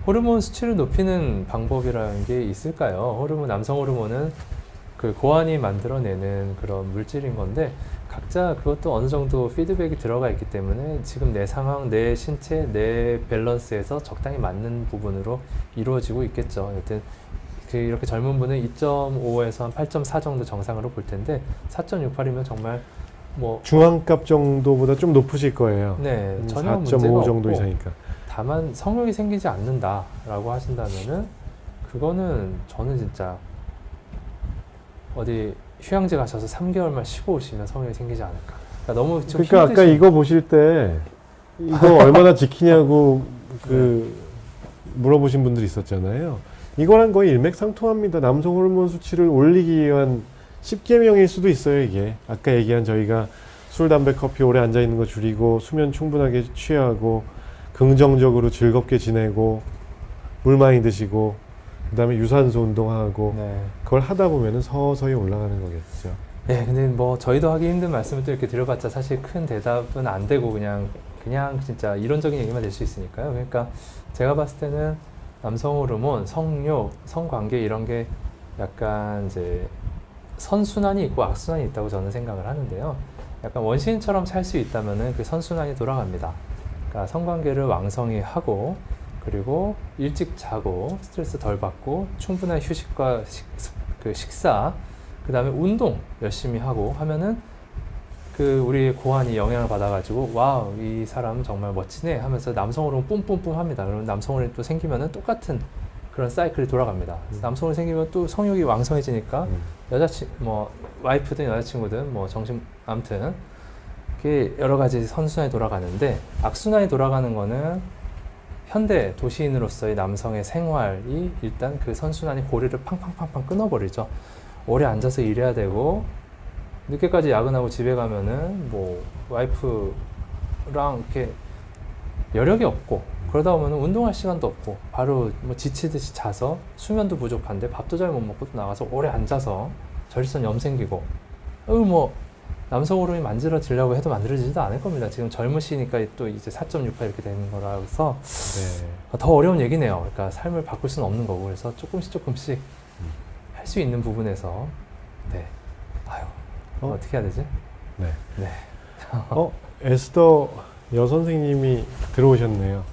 호르몬 수치를 높이는 방법이라는 게 있을까요? 남성 호르몬은 그 고환이 만들어내는 그런 물질인 건데 각자 그것도 어느 정도 피드백이 들어가 있기 때문에 지금 내 상황, 내 신체, 내 밸런스에서 적당히 맞는 부분으로 이루어지고 있겠죠. 여튼 이렇게 젊은 분은 2.5에서 한 8.4 정도 정상으로 볼 텐데 4.68이면 정말 뭐 중앙값 정도보다 좀 높으실 거예요. 네, 전혀 문제가 4.5 정도 없고 이상이니까. 다만 성욕이 생기지 않는다라고 하신다면은 그거는 저는 진짜 어디 휴양지 가셔서 3개월만 쉬고 오시면 성욕이 생기지 않을까. 그러니까 너무 좀 그러니까 아까 힘드신- 이거 보실 때 이거 얼마나 지키냐고 물어보신 분들이 있었잖아요. 이거랑 거의 일맥상통합니다. 남성 호르몬 수치를 올리기 위한 10계명일 수도 있어요, 이게. 아까 얘기한 저희가 술, 담배, 커피 오래 앉아 있는 거 줄이고 수면 충분하게 취하고 긍정적으로 즐겁게 지내고 물 많이 드시고 그다음에 유산소 운동하고 네. 그걸 하다 보면은 서서히 올라가는 거겠죠. 네, 근데 뭐 저희도 하기 힘든 말씀을 또 이렇게 드려봤자 사실 큰 대답은 안 되고 그냥 진짜 이론적인 얘기만 될 수 있으니까요. 그러니까 제가 봤을 때는 남성 호르몬, 성욕, 성관계 이런 게 약간 이제 선순환이 있고 악순환이 있다고 저는 생각을 하는데요. 약간 원시인처럼 살 수 있다면은 그 선순환이 돌아갑니다. 그러니까 성관계를 왕성히 하고 그리고 일찍 자고 스트레스 덜 받고 충분한 휴식과 식사 그 다음에 운동 열심히 하고 하면은 그 우리 고환이 영향을 받아가지고 와우 이 사람 정말 멋지네 하면서 남성 호르몬 뿜뿜뿜 합니다. 그러면 남성 호르몬이 또 생기면은 똑같은 그런 사이클이 돌아갑니다. 남성 호르몬이 생기면 또 성욕이 왕성해지니까 와이프든 여자친구든 뭐 아무튼 이게 여러 가지 선순환이 돌아가는데 악순환이 돌아가는 거는 현대 도시인으로서의 남성의 생활이 일단 그 선순환이 고리를 팡팡팡팡 끊어버리죠. 오래 앉아서 일해야 되고 늦게까지 야근하고 집에 가면은 뭐 와이프랑 이렇게 여력이 없고 그러다 보면은 운동할 시간도 없고 바로 뭐 지치듯이 자서 수면도 부족한데 밥도 잘 못 먹고 또 나가서 오래 앉아서 전립선 염 생기고 뭐 남성 호르몬이 만들어지려고 해도 만들어지지도 않을 겁니다. 지금 젊으시니까 또 이제 4.68 이렇게 되는 거라서 네. 더 어려운 얘기네요. 그러니까 삶을 바꿀 수는 없는 거고 그래서 조금씩 할 수 있는 부분에서 네. 아유 어떻게 해야 되지? 네. 네. 에스더 여선생님이 들어오셨네요.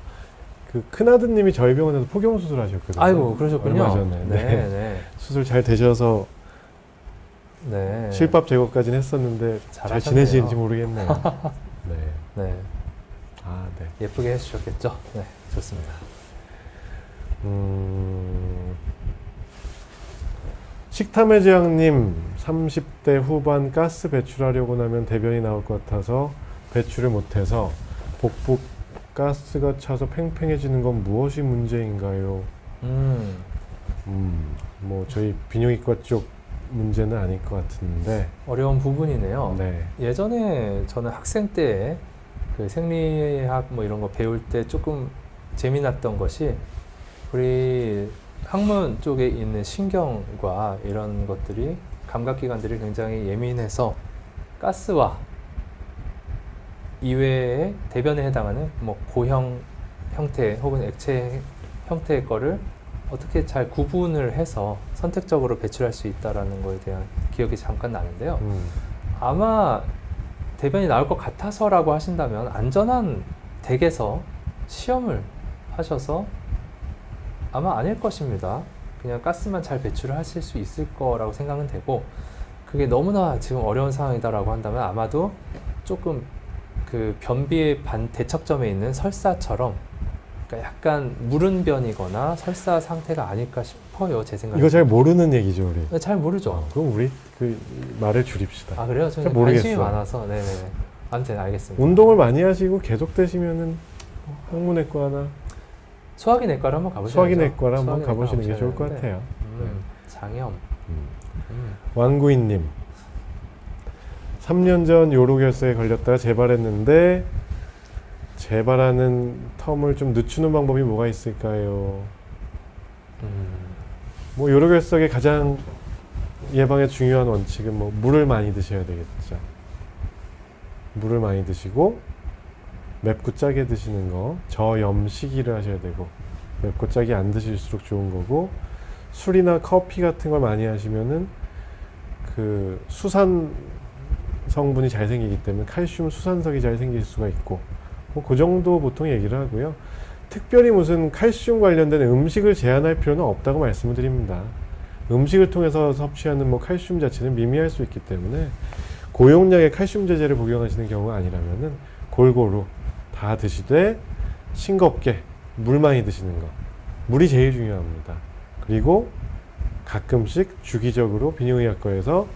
그 큰아드님이 저희 병원에서 포경 수술하셨거든요. 아이고 그러셨군요. 얼마 전에. 네. 수술 잘 되셔서 네. 실밥 제거까지는 했었는데 잘 잘하셨네요. 지내시는지 모르겠네요. 네. 네. 아, 네. 예쁘게 해주셨겠죠? 네. 좋습니다. 식탐의 재앙님 30대 후반 가스 배출하려고 나면 대변이 나올 것 같아서 배출을 못해서 복부 가스가 차서 팽팽해지는 건 무엇이 문제인가요? 뭐 저희 비뇨기과 쪽 문제는 아닐 것 같은데. 어려운 부분이네요. 네. 예전에 저는 학생 때 그 생리학 뭐 이런 거 배울 때 조금 재미났던 것이 우리 항문 쪽에 있는 신경과 이런 것들이 감각기관들이 굉장히 예민해서 가스와 이외의 대변에 해당하는 뭐 고형 형태 혹은 액체 형태의 거를 어떻게 잘 구분을 해서 선택적으로 배출할 수 있다라는 거에 대한 기억이 잠깐 나는데요. 아마 대변이 나올 것 같아서라고 하신다면 안전한 댁에서 시험을 하셔서 아마 아닐 것입니다. 그냥 가스만 잘 배출을 하실 수 있을 거라고 생각은 되고, 그게 너무나 지금 어려운 상황이다라고 한다면 아마도 조금 그 변비의 대척점에 있는 설사처럼, 그러니까 약간 무른 변이거나 설사 상태가 아닐까 싶어요. 제 생각에. 이거 잘 모르는 얘기죠, 우리. 잘 모르죠. 그럼 우리 그 말을 줄입시다. 아 그래요? 저는 잘 모르겠어요. 관심이 많아서. 네네. 아무튼 알겠습니다. 운동을 많이 하시고 계속 되시면은 항문외과나 소화기 내과를 한번 가보셔야죠. 소화기 내과를 한번 소화기 가보시는 게 내과 좋을 것 가보셔야 같아요. 되는데, 장염. 왕구인님, 3년 전 요로결석에 걸렸다가 재발했는데 재발하는 텀을 좀 늦추는 방법이 뭐가 있을까요? 뭐 요로결석의 가장 예방에 중요한 원칙은 뭐 물을 많이 드셔야 되겠죠. 물을 많이 드시고 맵고 짜게 드시는 거, 저염식이를 하셔야 되고, 맵고 짜게 안 드실수록 좋은 거고, 술이나 커피 같은 걸 많이 하시면은 그 수산 성분이 잘 생기기 때문에 칼슘 수산석이 잘 생길 수가 있고, 뭐 그 정도 보통 얘기를 하고요. 특별히 무슨 칼슘 관련된 음식을 제한할 필요는 없다고 말씀을 드립니다. 음식을 통해서 섭취하는 뭐 칼슘 자체는 미미할 수 있기 때문에 고용량의 칼슘 제제를 복용하시는 경우가 아니라면은 골고루 다 드시되 싱겁게 물 많이 드시는 거, 물이 제일 중요합니다. 그리고 가끔씩 주기적으로 비뇨의학과에서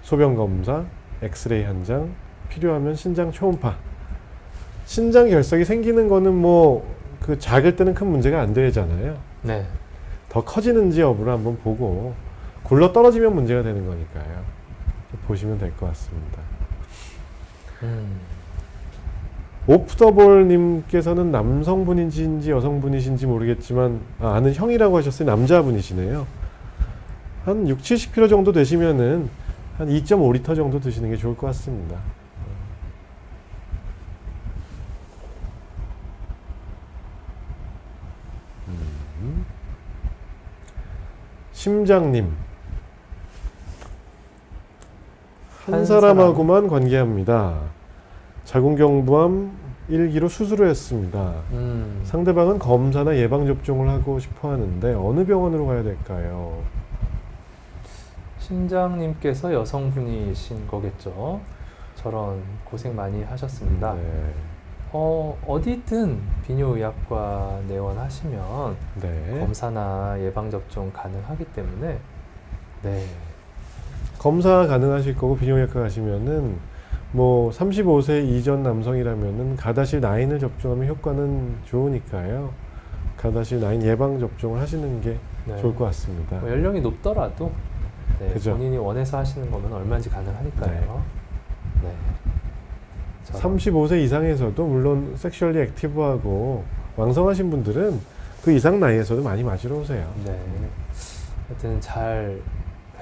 소변 검사, 엑스레이 한 장, 필요하면 신장 초음파. 신장 결석이 생기는 거는 뭐 그 작을 때는 큰 문제가 안 되잖아요. 네. 더 커지는지 여부를 한번 보고 굴러 떨어지면 문제가 되는 거니까요. 보시면 될 것 같습니다. 오프더볼님께서는 남성분이신지 여성분이신지 모르겠지만 아는 형이라고 하셨어요. 남자분이시네요. 한 6, 70kg 정도 되시면은 한 2.5리터 정도 드시는 게 좋을 것 같습니다. 심장님, 한 사람하고만 관계합니다. 자궁경부암 1기로 수술을 했습니다. 상대방은 검사나 예방접종을 하고 싶어 하는데 어느 병원으로 가야 될까요? 심장님께서 여성분이신 거겠죠. 저런 고생 많이 하셨습니다. 네. 어디든 비뇨의학과 내원하시면 네. 검사나 예방접종 가능하기 때문에 네. 검사 가능하실 거고 비뇨기과 가시면은 뭐 35세 이전 남성이라면은 가다실 9을 접종하면 효과는 좋으니까요. 가다실 9 예방 접종을 하시는 게 네. 좋을 것 같습니다. 뭐 연령이 높더라도 네, 그죠. 본인이 원해서 하시는 거면 얼마든지 가능하니까요. 네. 35세 이상에서도 물론 섹슈얼리 액티브하고 왕성하신 분들은 그 이상 나이에서도 많이 맞으러 오세요. 네. 하여튼 잘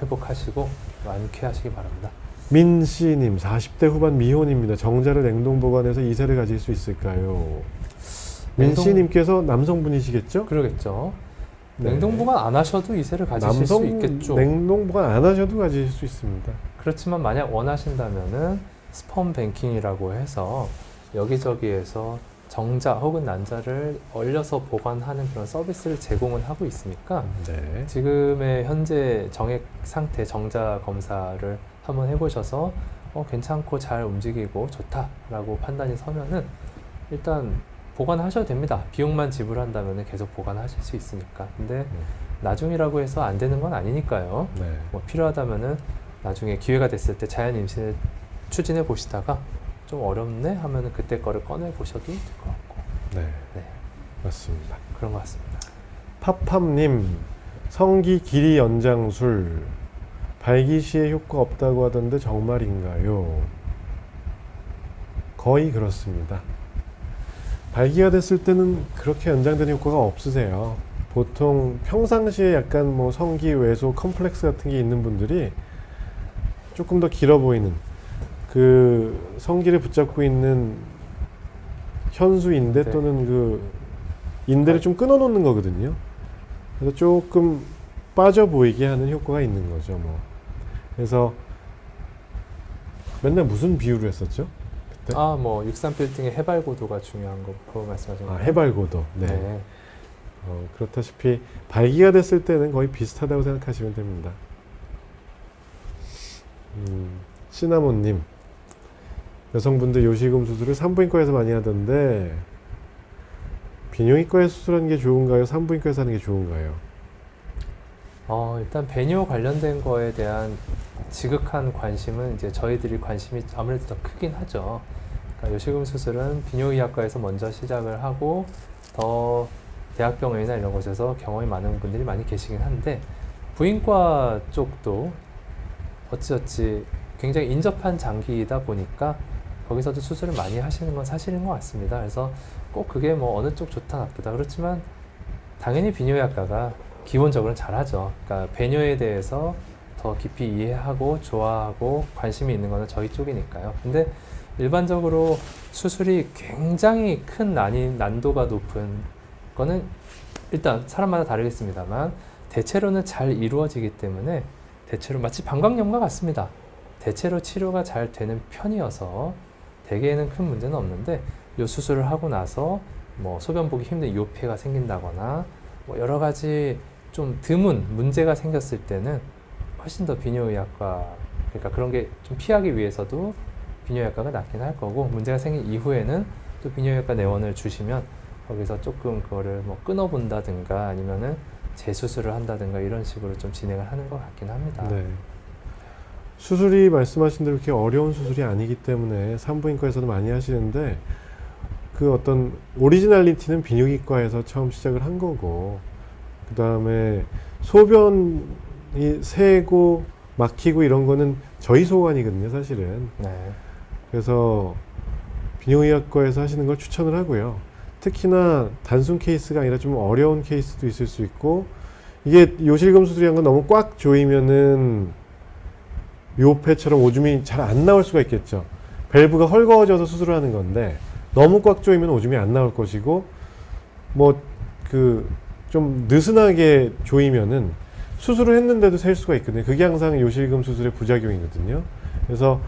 회복하시고 완쾌하시기 바랍니다. 민씨님, 40대 후반 미혼입니다. 정자를 냉동 보관해서 이세를 가질 수 있을까요? 민씨님께서 남성분이시겠죠? 그러겠죠. 네. 냉동 보관 안 하셔도 이세를 가지실 수 있겠죠. 냉동 보관 안 하셔도 가지실 수 있습니다. 그렇지만 만약 원하신다면은 스펌 뱅킹이라고 해서 여기저기에서 정자 혹은 난자를 얼려서 보관하는 그런 서비스를 제공은 하고 있으니까 네. 지금의 현재 정액 상태 정자 검사를 한번 해보셔서 괜찮고 잘 움직이고 좋다라고 판단이 서면은 일단 보관하셔도 됩니다. 비용만 지불한다면 계속 보관하실 수 있으니까. 근데 나중이라고 해서 안 되는 건 아니니까요. 네. 뭐 필요하다면은 나중에 기회가 됐을 때 자연 임신을 추진해 보시다가 좀 어렵네 하면은 그때 거를 꺼내 보셔도 될 것 같고. 네. 네. 맞습니다. 그런 것 같습니다. 팝팝님, 성기 길이 연장술 발기 시에 효과 없다고 하던데 정말인가요? 거의 그렇습니다. 발기가 됐을 때는 그렇게 연장되는 효과가 없으세요. 보통 평상시에 약간 뭐 성기 왜소 컴플렉스 같은 게 있는 분들이 조금 더 길어 보이는 그 성기를 붙잡고 있는 현수인대 네. 또는 그 인대를 좀 끊어놓는 거거든요. 그래서 조금 빠져 보이게 하는 효과가 있는 거죠. 뭐. 그래서 맨날 무슨 비유를 했었죠? 그때? 아, 뭐 63빌딩의 해발 고도가 중요한 거 그거 말씀하신 거예요? 해발고도. 네. 네. 그렇다시피 발기가 됐을 때는 거의 비슷하다고 생각하시면 됩니다. 시나몬님, 여성분들 요실금 수술을 산부인과에서 많이 하던데 비뇨기과에서 수술하는 게 좋은가요? 산부인과에서 하는 게 좋은가요? 일단 배뇨 관련된 거에 대한 지극한 관심은 이제 저희들이 관심이 아무래도 더 크긴 하죠. 그러니까 요실금 수술은 비뇨의학과에서 먼저 시작을 하고 더 대학병원이나 이런 곳에서 경험이 많은 분들이 많이 계시긴 한데 부인과 쪽도 어찌어찌 굉장히 인접한 장기이다 보니까 거기서도 수술을 많이 하시는 건 사실인 것 같습니다. 그래서 꼭 그게 뭐 어느 쪽 좋다 나쁘다 그렇지만 당연히 비뇨의학과가 기본적으로는 잘하죠. 그러니까 배뇨에 대해서 더 깊이 이해하고 좋아하고 관심이 있는 거는 저희 쪽이니까요. 근데 일반적으로 수술이 굉장히 큰 난도가 높은 거는 일단 사람마다 다르겠습니다만 대체로는 잘 이루어지기 때문에 대체로 마치 방광염과 같습니다. 대체로 치료가 잘 되는 편이어서 대개에는 큰 문제는 없는데 이 수술을 하고 나서 뭐 소변 보기 힘든 요폐가 생긴다거나 뭐 여러 가지 좀 드문 문제가 생겼을 때는 훨씬 더 비뇨의학과 그러니까 그런 게 좀 피하기 위해서도 비뇨의학과가 낫긴 할 거고 문제가 생긴 이후에는 또 비뇨의학과 내원을 주시면 거기서 조금 그거를 뭐 끊어본다든가 아니면은 재수술을 한다든가 이런 식으로 좀 진행을 하는 것 같긴 합니다. 네. 수술이 말씀하신 대로 그렇게 어려운 수술이 아니기 때문에 산부인과에서도 많이 하시는데 그 어떤 오리지널리티는 비뇨기과에서 처음 시작을 한 거고 그 다음에 소변이 새고 막히고 이런 거는 저희 소관이거든요, 사실은. 네. 그래서 비뇨의학과에서 하시는 걸 추천을 하고요. 특히나 단순 케이스가 아니라 좀 어려운 케이스도 있을 수 있고 이게 요실금 수술이란 건 너무 꽉 조이면은 요폐처럼 오줌이 잘 안 나올 수가 있겠죠. 밸브가 헐거워져서 수술을 하는 건데 너무 꽉 조이면 오줌이 안 나올 것이고 뭐 그 좀 느슨하게 조이면은 수술을 했는데도 셀 수가 있거든요. 그게 항상 요실금 수술의 부작용이거든요. 그래서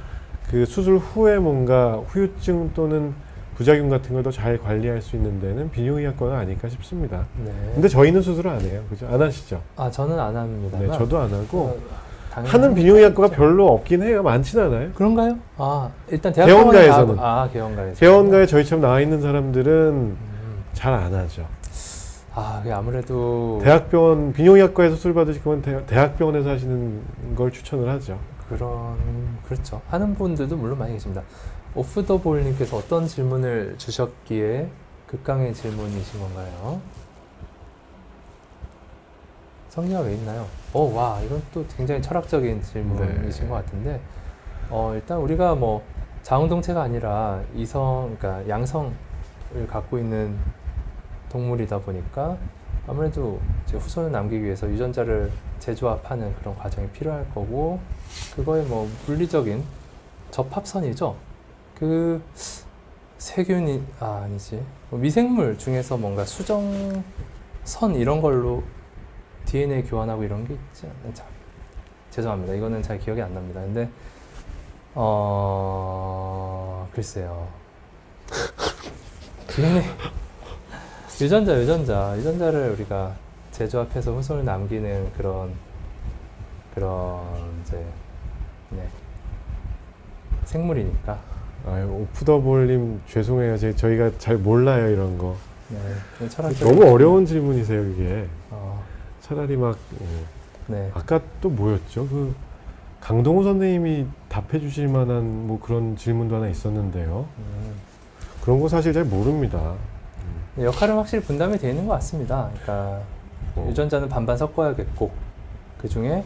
그 수술 후에 뭔가 후유증 또는 부작용 같은 걸 더 잘 관리할 수 있는 데는 비뇨의학과가 아닐까 싶습니다. 네. 근데 저희는 수술을 안 해요. 그죠? 안 하시죠? 아, 저는 안 합니다. 네, 저도 안 하고 당연히 하는 비뇨의학과가 별로 없긴 해요. 많진 않아요. 그런가요? 아, 일단 개원가에서는. 개원가에서. 개원가에 저희처럼 나와 있는 사람들은 잘 안 하죠. 아, 그게 아무래도 대학병원 비뇨의학과에서 수술 받으실 거면 대학병원에서 하시는 걸 추천을 하죠. 그렇죠. 하는 분들도 물론 많이 계십니다. 오프 더 볼님께서 어떤 질문을 주셨기에 극강의 질문이신 건가요? 성리가 왜 있나요? 와, 이건 또 굉장히 철학적인 질문이신 네. 것 같은데, 일단 우리가 뭐 자웅동체가 아니라 그러니까 양성을 갖고 있는 동물이다 보니까 아무래도 이제 후손을 남기기 위해서 유전자를 재조합하는 그런 과정이 필요할 거고, 그거의 뭐 물리적인 접합선이죠. 그 세균이 아니지 뭐 미생물 중에서 뭔가 수정선 이런 걸로 DNA 교환하고 이런 게 있지 않나요? 죄송합니다. 이거는 잘 기억이 안 납니다. 근데 글쎄요. DNA 유전자를 우리가 재조합해서 후손을 남기는 그런 이제 생물이니까. 오프더볼님 죄송해요. 저희가 잘 몰라요 이런 거. 네, 너무 어려운 질문이세요 이게. 차라리 막 네. 아까 또 뭐였죠? 그 강동호 선생님이 답해 주실 만한 뭐 그런 질문도 하나 있었는데요. 그런 거 사실 잘 모릅니다. 역할은 확실히 분담이 되어 있는 것 같습니다. 그러니까 유전자는 반반 섞어야겠고 그 중에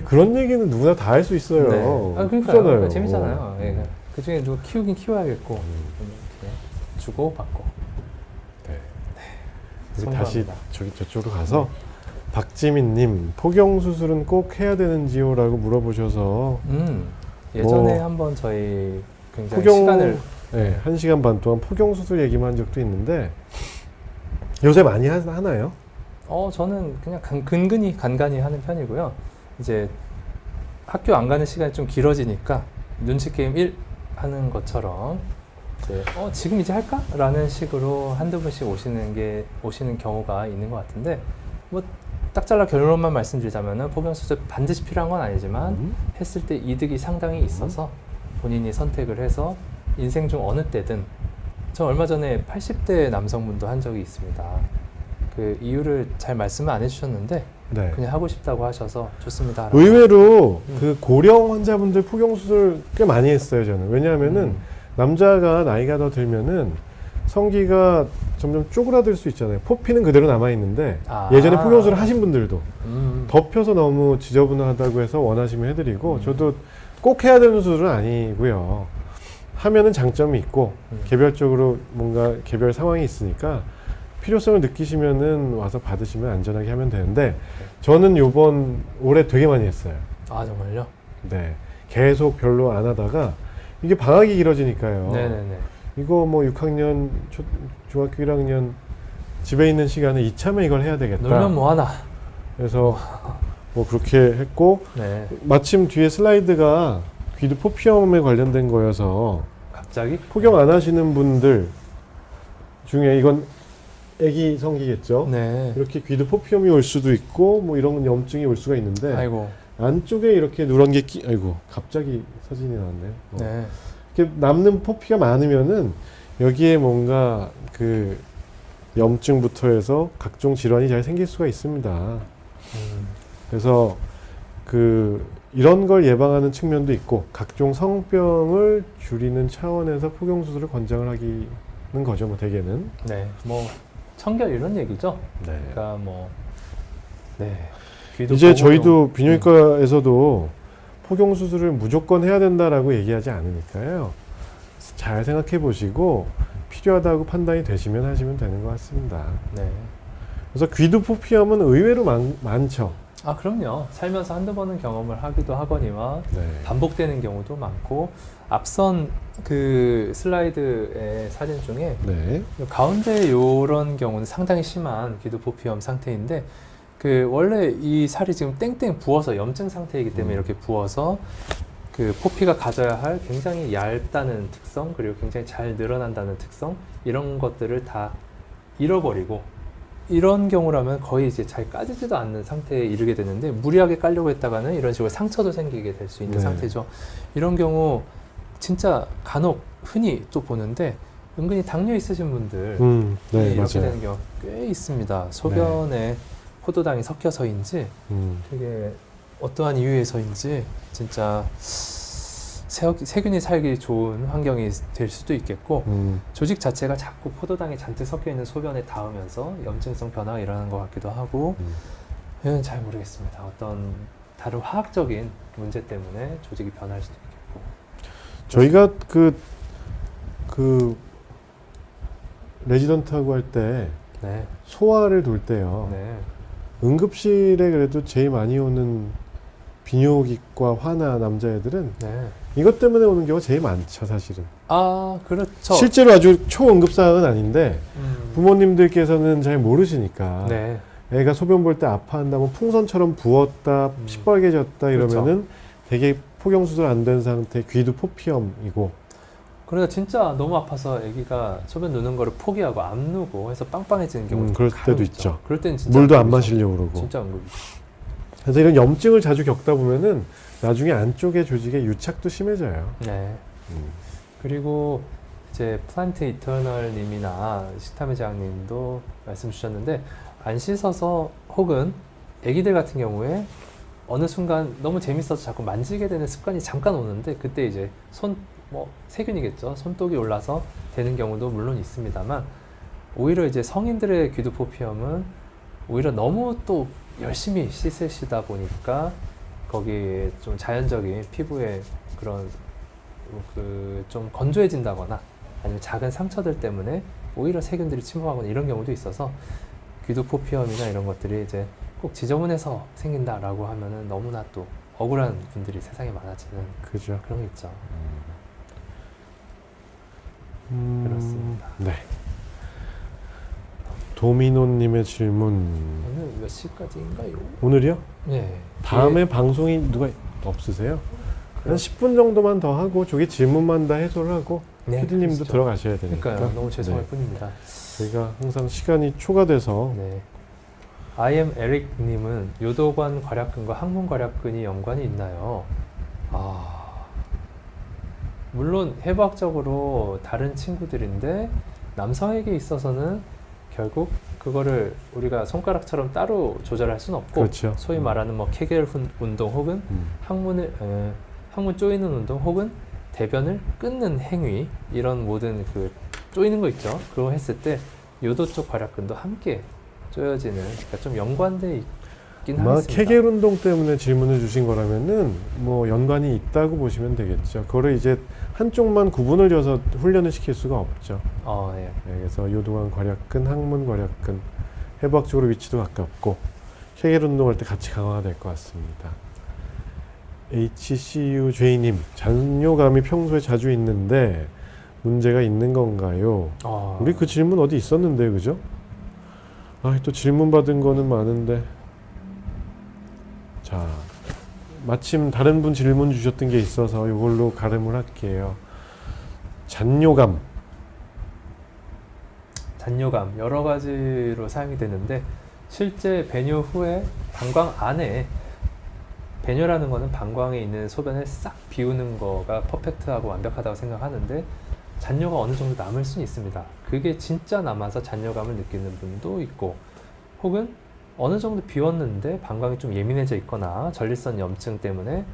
그런 얘기는 누구나 다 할 수 있어요. 네. 그러니까요. 그러니까 재밌잖아요. 예. 그 중에 누가 키우긴 키워야겠고 이렇게 주고 받고. 네. 네. 다시 저쪽으로 가서 박지민님 포경 수술은 꼭 해야 되는지요?라고 물어보셔서 예전에 한번 저희 굉장히 포경 시간을 네, 1시간 반 동안 포경 수술 얘기만 한 적도 있는데 요새 많이 하나요? 저는 그냥 근근히 간간히 하는 편이고요. 이제 학교 안 가는 시간이 좀 길어지니까 눈치 게임 1 하는 것처럼 이제 지금 이제 할까? 라는 식으로 한두 분씩 오시는 경우가 있는 것 같은데 뭐 딱 잘라 결론만 말씀드리자면은 포경 수술 반드시 필요한 건 아니지만 했을 때 이득이 상당히 있어서 본인이 선택을 해서 인생 중 어느 때든 저 얼마 전에 80대 남성분도 한 적이 있습니다. 그 이유를 잘 말씀을 안 해주셨는데 네. 그냥 하고 싶다고 하셔서 좋습니다. 의외로 그 고령 환자분들 포경 수술 꽤 많이 했어요, 저는. 왜냐하면은 남자가 나이가 더 들면은 성기가 점점 쪼그라들 수 있잖아요. 포피는 그대로 남아 있는데 예전에 포경 수술을 하신 분들도 덮여서 너무 지저분하다고 해서 원하시면 해드리고 저도 꼭 해야 되는 수술은 아니고요. 하면은 장점이 있고 개별적으로 뭔가 개별 상황이 있으니까 필요성을 느끼시면은 와서 받으시면 안전하게 하면 되는데 저는 올해 되게 많이 했어요. 아 정말요? 네, 계속 별로 안 하다가 이게 방학이 길어지니까요. 네네네. 이거 뭐 6학년, 중학교 1학년 집에 있는 시간에 이참에 이걸 해야 되겠다. 놀면 뭐하나. 그래서 뭐 그렇게 했고 네. 마침 뒤에 슬라이드가 귀두 포피엄에 관련된 거여서 갑자기? 포경 안 하시는 분들 중에 이건 애기 성기겠죠. 네. 이렇게 귀두 포피엄이 올 수도 있고 뭐 이런 염증이 올 수가 있는데 아이고. 안쪽에 이렇게 누런 게 아이고 갑자기 사진이 나왔네요. 네. 이렇게 남는 포피가 많으면은 여기에 뭔가 그 염증부터 해서 각종 질환이 잘 생길 수가 있습니다. 그래서 이런 걸 예방하는 측면도 있고 각종 성병을 줄이는 차원에서 포경 수술을 권장을 하기는 거죠, 뭐 대개는. 네. 뭐 청결 이런 얘기죠. 네. 그러니까 뭐 네. 귀도 이제 보고 저희도 비뇨기과에서도 포경 수술을 무조건 해야 된다라고 얘기하지 않으니까요. 잘 생각해 보시고 필요하다고 판단이 되시면 하시면 되는 것 같습니다. 네. 그래서 귀두 포피엄은 의외로 많죠. 아 그럼요. 살면서 한두 번은 경험을 하기도 하거니와 네. 반복되는 경우도 많고 앞선 그 슬라이드의 사진 중에 네. 가운데 요런 경우는 상당히 심한 귀두 포피엄 상태인데 그 원래 이 살이 지금 땡땡 부어서 염증 상태이기 때문에 이렇게 부어서 그 포피가 가져야 할 굉장히 얇다는 특성 그리고 굉장히 잘 늘어난다는 특성 이런 것들을 다 잃어버리고 이런 경우라면 거의 이제 잘 까지지도 않는 상태에 이르게 되는데 무리하게 깔려고 했다가는 이런 식으로 상처도 생기게 될 수 있는 네. 상태죠. 이런 경우 진짜 간혹 흔히 또 보는데 은근히 당뇨 있으신 분들 네, 이렇게 맞아요. 되는 경우 꽤 있습니다. 소변에 포도당이 섞여서인지 되게 어떠한 이유에서인지 진짜 세균이 살기 좋은 환경이 될 수도 있겠고 조직 자체가 자꾸 포도당이 잔뜩 섞여 있는 소변에 닿으면서 염증성 변화가 일어나는 것 같기도 하고 이건 잘 모르겠습니다. 어떤 다른 화학적인 문제 때문에 조직이 변할 수도 있겠고 저희가 레지던트하고 할 때 네, 소화를 돌 때요. 네, 응급실에 그래도 제일 많이 오는 비뇨기과 화나 남자애들은 네. 이것 때문에 오는 경우가 제일 많죠, 사실은. 아 그렇죠. 실제로 아주 초응급 사항은 아닌데 음, 부모님들께서는 잘 모르시니까 네, 애가 소변 볼 때 아파한다, 뭐 풍선처럼 부었다, 시뻘개졌다 이러면은 되게 포경 수술 안 된 상태, 귀도 포피엄이고. 그러니까 진짜 너무 아파서 아기가 소변 누는 거를 포기하고 안 누고 해서 빵빵해지는 경우도 그럴 간혹 때도 있죠. 그럴 때는 진짜 물도 안 응급이죠. 마시려고 그러고. 진짜 응급이죠. 그래서 이런 염증을 자주 겪다 보면은 나중에 안쪽의 조직의 유착도 심해져요. 네. 그리고 이제 플란트 이터널 님이나 식탐의 장님도 말씀 주셨는데 안 씻어서 혹은 아기들 같은 경우에 어느 순간 너무 재밌어서 자꾸 만지게 되는 습관이 잠깐 오는데 그때 이제 세균이겠죠. 손독이 올라서 되는 경우도 물론 있습니다만 오히려 이제 성인들의 귀두포피엄은 오히려 너무 또 열심히 씻으시다 보니까 거기에 좀 자연적인 피부에 그런 좀 건조해진다거나 아니면 작은 상처들 때문에 오히려 세균들이 침범하거나 이런 경우도 있어서 귀두포피엄이나 이런 것들이 이제 꼭 지저분해서 생긴다라고 하면은 너무나 또 억울한 분들이 세상에 많아지는 그죠. 그런 게 있죠. 그렇습니다. 네. 도미노님의 질문. 오늘 몇 시까지인가요? 오늘이요? 네. 다음에 방송이 누가 없으세요? 한 10분 정도만 더 하고 저기 질문만 다 해소를 하고 네, 피디님도 그러시죠. 들어가셔야 되니까. 그러니까요. 너무 죄송할 네. 뿐입니다. 저희가 항상 시간이 초과돼서 네. I am Eric님은 요도관 괄약근과 항문 괄약근이 연관이 있나요? 물론 해부학적으로 다른 친구들인데 남성에게 있어서는 결국 그거를 우리가 손가락처럼 따로 조절할 수는 없고 그렇죠. 소위 말하는 뭐 케겔 운동 혹은 항문 조이는 운동 혹은 대변을 끊는 행위 이런 모든 그 조이는 거 있죠. 그거 했을 때 요도 쪽 괄약근도 함께 조여지는 그러니까 좀 연관돼 있긴 아마 하겠습니다. 케겔 운동 때문에 질문을 주신 거라면은 뭐 연관이 있다고 보시면 되겠죠. 그거를 이제 한쪽만 구분을 져서 훈련을 시킬 수가 없죠. 예. 네, 그래서 요도관 괄약근, 항문 괄약근 해부학적으로 위치도 가깝고 케겔 운동할 때 같이 강화가 될 것 같습니다. HCUJ님, 잔뇨감이 평소에 자주 있는데 문제가 있는 건가요? 우리 그 질문 어디 있었는데, 그죠? 또 질문 받은 거는 많은데. 자, 마침 다른 분 질문 주셨던 게 있어서 이걸로 가름을 할게요. 잔뇨감. 잔뇨감 여러 가지로 사용이 되는데 실제 배뇨 후에 방광 안에 배뇨라는 거는 방광에 있는 소변을 싹 비우는 거가 퍼펙트하고 완벽하다고 생각하는데 잔뇨가 어느 정도 남을 수는 있습니다. 그게 진짜 남아서 잔뇨감을 느끼는 분도 있고 혹은 어느 정도 비웠는데 방광이 좀 예민해져 있거나 전립선 염증 때문에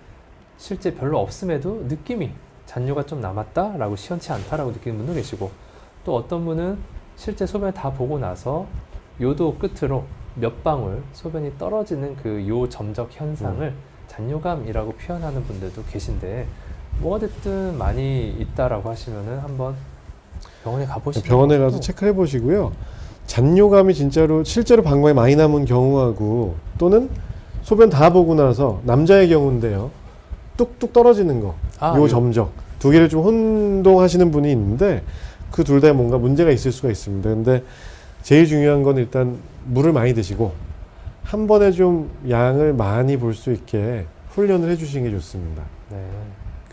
실제 별로 없음에도 느낌이 잔뇨가 좀 남았다라고 시원치 않다라고 느끼는 분도 계시고 또 어떤 분은 실제 소변을 다 보고 나서 요도 끝으로 몇 방울 소변이 떨어지는 그 요 점적 현상을 잔뇨감이라고 표현하는 분들도 계신데 뭐가 됐든 많이 있다라고 하시면은 한번 병원에 가보시면 병원에 가서 체크해 보시고요. 잔뇨감이 진짜로 실제로 방광이 많이 남은 경우하고 또는 소변 다 보고 나서 남자의 경우인데요. 뚝뚝 떨어지는 거. 요 점적. 두 개를 좀 혼동하시는 분이 있는데 그 둘 다 뭔가 문제가 있을 수가 있습니다. 근데 제일 중요한 건 일단 물을 많이 드시고 한 번에 좀 양을 많이 볼 수 있게 훈련을 해주시는 게 좋습니다. 네.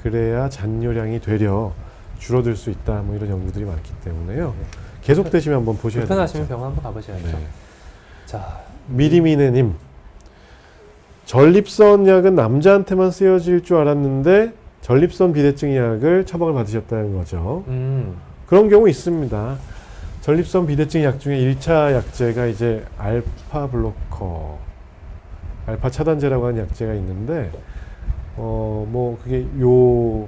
그래야 잔뇨량이 되려 줄어들 수 있다. 뭐 이런 연구들이 많기 때문에요. 계속 되시면 한번 보셔야 되겠죠. 불편하시면 병원 한번 가보셔야죠. 네. 자, 미리미네님, 전립선 약은 남자한테만 쓰여질 줄 알았는데 전립선 비대증 약을 처방을 받으셨다는 거죠. 그런 경우 있습니다. 전립선 비대증 약 중에 1차 약제가 이제 알파 블로커, 알파 차단제라고 하는 약제가 있는데, 뭐 그게 요도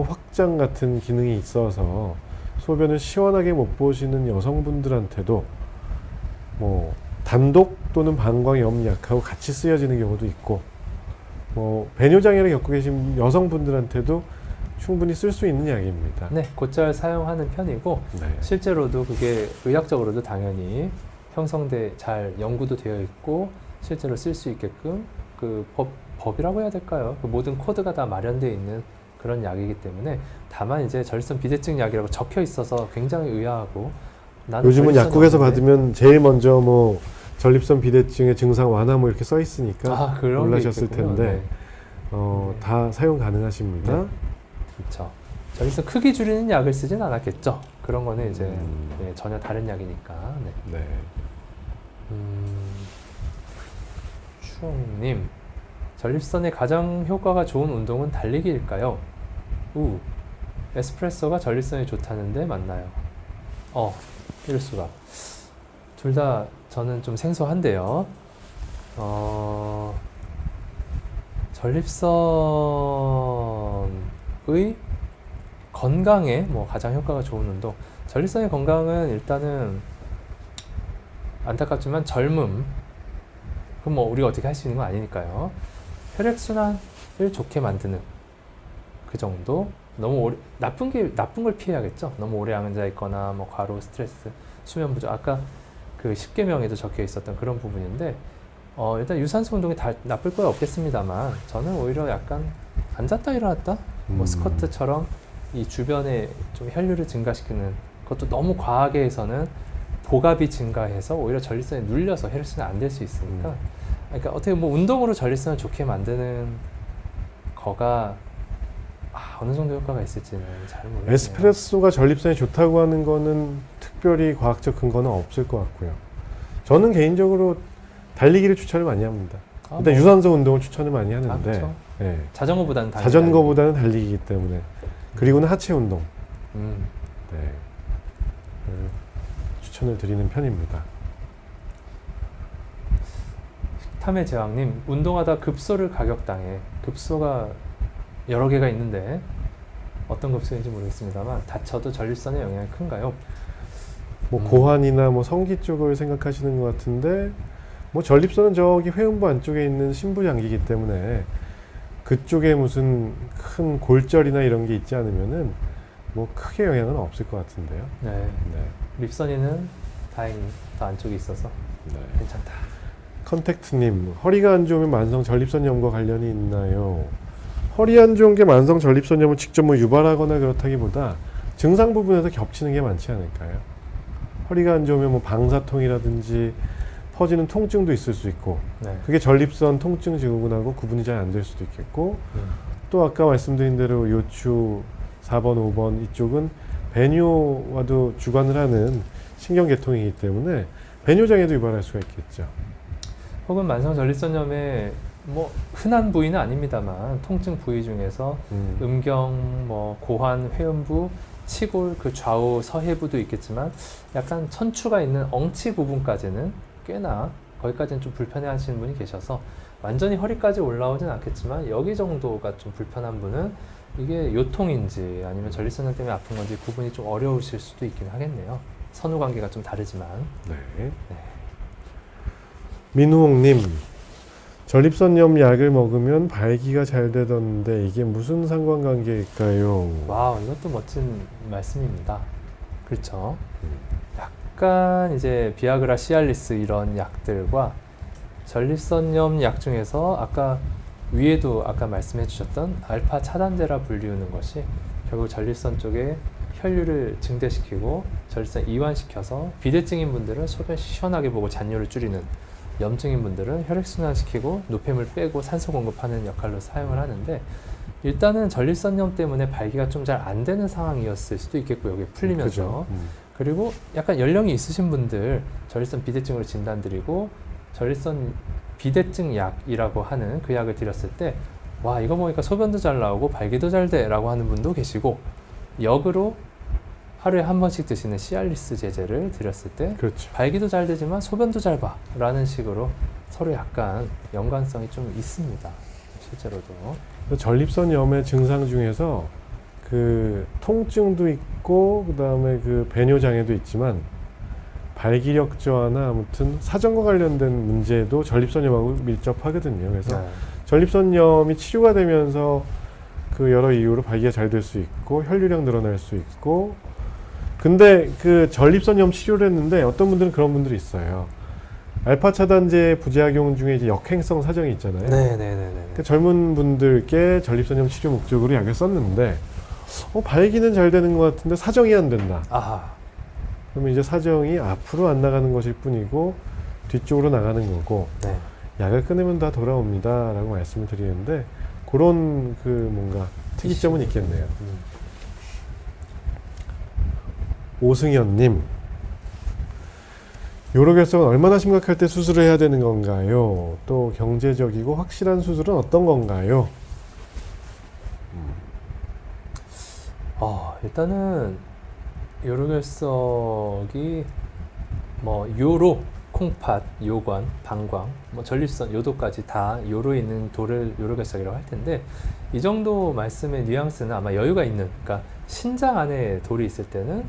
확장 같은 기능이 있어서 소변을 시원하게 못 보시는 여성분들한테도 뭐 단독 또는 방광염 약하고 같이 쓰여지는 경우도 있고, 뭐 배뇨장애를 겪고 계신 여성분들한테도 충분히 쓸 수 있는 약입니다. 네, 곧잘 사용하는 편이고 네. 실제로도 그게 의학적으로도 당연히 형성돼 잘 연구도 되어 있고 실제로 쓸 수 있게끔 그 법이라고 해야 될까요? 그 모든 코드가 다 마련되어 있는 그런 약이기 때문에 다만 이제 전립선 비대증 약이라고 적혀 있어서 굉장히 의아하고 요즘은 약국에서 없는데. 받으면 제일 먼저 뭐 전립선 비대증의 증상 완화 뭐 이렇게 써 있으니까 그런 놀라셨을 게 있겠군요. 텐데 네. 다 사용 가능하십니다. 네. 그렇죠. 전립선 크기 줄이는 약을 쓰진 않았겠죠. 그런 거는 이제 네, 전혀 다른 약이니까. 네. 네. 추억님, 전립선에 가장 효과가 좋은 운동은 달리기일까요? 에스프레소가 전립선에 좋다는데 맞나요? 이럴 수가. 둘 다 저는 좀 생소한데요. 전립선의 건강에 뭐 가장 효과가 좋은 운동. 전립선의 건강은 일단은 안타깝지만 젊음. 그럼 뭐 우리가 어떻게 할 수 있는 건 아니니까요. 혈액순환을 좋게 만드는 그 정도. 너무 오래, 나쁜 걸 피해야겠죠. 너무 오래 앉아 있거나 뭐 과로, 스트레스, 수면 부족. 아까 그 10계명에도 적혀 있었던 그런 부분인데 일단 유산소 운동이 다 나쁠 건 없겠습니다만 저는 오히려 약간 앉았다 일어났다 뭐 스쿼트처럼 이 주변에 좀 혈류를 증가시키는 그것도 너무 과하게 해서는 복압이 증가해서 오히려 전립선에 눌려서 혈액순환이 안 될 수 있으니까 그러니까 어떻게 뭐 운동으로 전립선을 좋게 만드는 거가 어느 정도 효과가 있을지는 잘 모르겠네요. 에스프레소가 전립선에 좋다고 하는 거는 특별히 과학적 근거는 없을 것 같고요. 저는 개인적으로 달리기를 추천을 많이 합니다. 일단 유산소 운동을 추천을 많이 하는데 그렇죠. 예. 자전거보다는 자전거보다는 달리기이기 때문에 그리고는 하체 운동 네. 추천을 드리는 편입니다. 탐의 제왕님, 운동하다 급소를 가격당해. 급소가 여러 개가 있는데 어떤 급소인지 모르겠습니다만 다쳐도 전립선에 영향이 큰가요? 뭐 고환이나 뭐 성기 쪽을 생각하시는 것 같은데 뭐 전립선은 저기 회음부 안쪽에 있는 심부장기이기 때문에 그쪽에 무슨 큰 골절이나 이런 게 있지 않으면은 뭐 크게 영향은 없을 것 같은데요. 네. 네. 립선이는 다행히 더 안쪽에 있어서 네. 괜찮다. 컨택트님, 허리가 안 좋으면 만성 전립선염과 관련이 있나요? 허리 안 좋은 게 만성 전립선염을 직접 뭐 유발하거나 그렇다기보다 증상 부분에서 겹치는 게 많지 않을까요? 허리가 안 좋으면 뭐 방사통이라든지 퍼지는 통증도 있을 수 있고 네. 그게 전립선 통증 증후군하고 구분이 잘 안 될 수도 있겠고 또 아까 말씀드린 대로 요추 4번, 5번 이쪽은 배뇨와도 주관을 하는 신경계통이기 때문에 배뇨장애도 유발할 수가 있겠죠. 혹은 만성 전립선염의 뭐 흔한 부위는 아닙니다만 통증 부위 중에서 음경, 뭐 고환, 회음부, 치골, 그 좌우 서해부도 있겠지만 약간 천추가 있는 엉치 부분까지는 꽤나 거기까지는 좀 불편해하시는 분이 계셔서 완전히 허리까지 올라오진 않겠지만 여기 정도가 좀 불편한 분은 이게 요통인지 아니면 전립선염 때문에 아픈 건지 구분이 좀 어려우실 수도 있긴 하겠네요. 선후 관계가 좀 다르지만. 네. 네. 민우홍님, 전립선염 약을 먹으면 발기가 잘 되던데 이게 무슨 상관관계일까요? 와우, 이것도 멋진 말씀입니다. 그렇죠. 약간 이제 비아그라, 시알리스 이런 약들과 전립선염 약 중에서 아까 위에도 아까 말씀해 주셨던 알파 차단제라 불리우는 것이 결국 전립선 쪽에 혈류를 증대시키고 전립선 이완시켜서 비대증인 분들은 소변 시원하게 보고 잔뇨를 줄이는, 염증인 분들은 혈액순환시키고 노폐물 빼고 산소 공급하는 역할로 사용을 하는데 일단은 전립선염 때문에 발기가 좀 잘 안 되는 상황이었을 수도 있겠고 여기 풀리면서 그죠. 그리고 약간 연령이 있으신 분들 전립선 비대증으로 진단드리고 전립선 비대증 약이라고 하는 그 약을 드렸을 때 와 이거 먹으니까 소변도 잘 나오고 발기도 잘 돼 라고 하는 분도 계시고 역으로 하루에 한 번씩 드시는 시알리스 제제를 드렸을 때 그렇죠. 발기도 잘 되지만 소변도 잘 봐 라는 식으로 서로 약간 연관성이 좀 있습니다. 실제로도. 전립선염의 증상 중에서 그 통증도 있고 그다음에 그 배뇨장애도 있지만 발기력 저하나 아무튼 사정과 관련된 문제도 전립선염하고 밀접하거든요. 그래서 네. 전립선염이 치료가 되면서 그 여러 이유로 발기가 잘 될 수 있고 혈류량 늘어날 수 있고 근데 그 전립선염 치료를 했는데 어떤 분들은 그런 분들이 있어요. 알파 차단제 부작용 중에 이제 역행성 사정이 있잖아요. 네네네네. 그러니까 젊은 분들께 전립선염 치료 목적으로 약을 썼는데 발기는 잘 되는 것 같은데 사정이 안 된다. 아하. 그러면 이제 사정이 앞으로 안 나가는 것일 뿐이고 뒤쪽으로 나가는 거고 네. 약을 끊으면 다 돌아옵니다 라고 말씀을 드리는데 그런 그 뭔가 특이점은 있겠네요. 오승현님, 요로결석은 얼마나 심각할 때 수술을 해야 되는 건가요? 또 경제적이고 확실한 수술은 어떤 건가요? 일단은 요로결석이 뭐 요로, 콩팥, 요관, 방광, 뭐 전립선, 요도까지 다 요로에 있는 돌을 요로결석이라고 할 텐데 이 정도 말씀의 뉘앙스는 아마 여유가 있는, 그러니까 신장 안에 돌이 있을 때는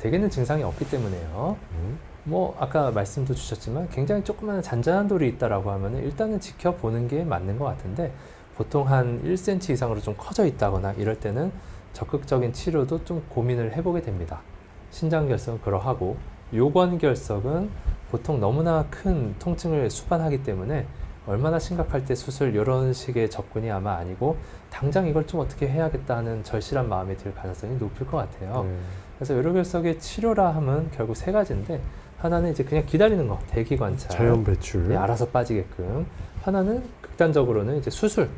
대개는 증상이 없기 때문에요. 뭐 아까 말씀도 주셨지만 굉장히 조그마한 잔잔한 돌이 있다라고 하면 일단은 지켜보는 게 맞는 것 같은데 보통 한 1cm 이상으로 좀 커져 있다거나 이럴 때는 적극적인 치료도 좀 고민을 해보게 됩니다. 신장 결석은 그러하고 요관 결석은 보통 너무나 큰 통증을 수반하기 때문에 얼마나 심각할 때 수술 이런 식의 접근이 아마 아니고 당장 이걸 좀 어떻게 해야겠다 하는 절실한 마음이 들 가능성이 높을 것 같아요. 네. 그래서 요로결석의 치료라 함은 결국 세 가지인데 하나는 이제 그냥 기다리는 거, 대기 관찰, 자연 배출. 네, 알아서 빠지게끔. 하나는 극단적으로는 이제 수술,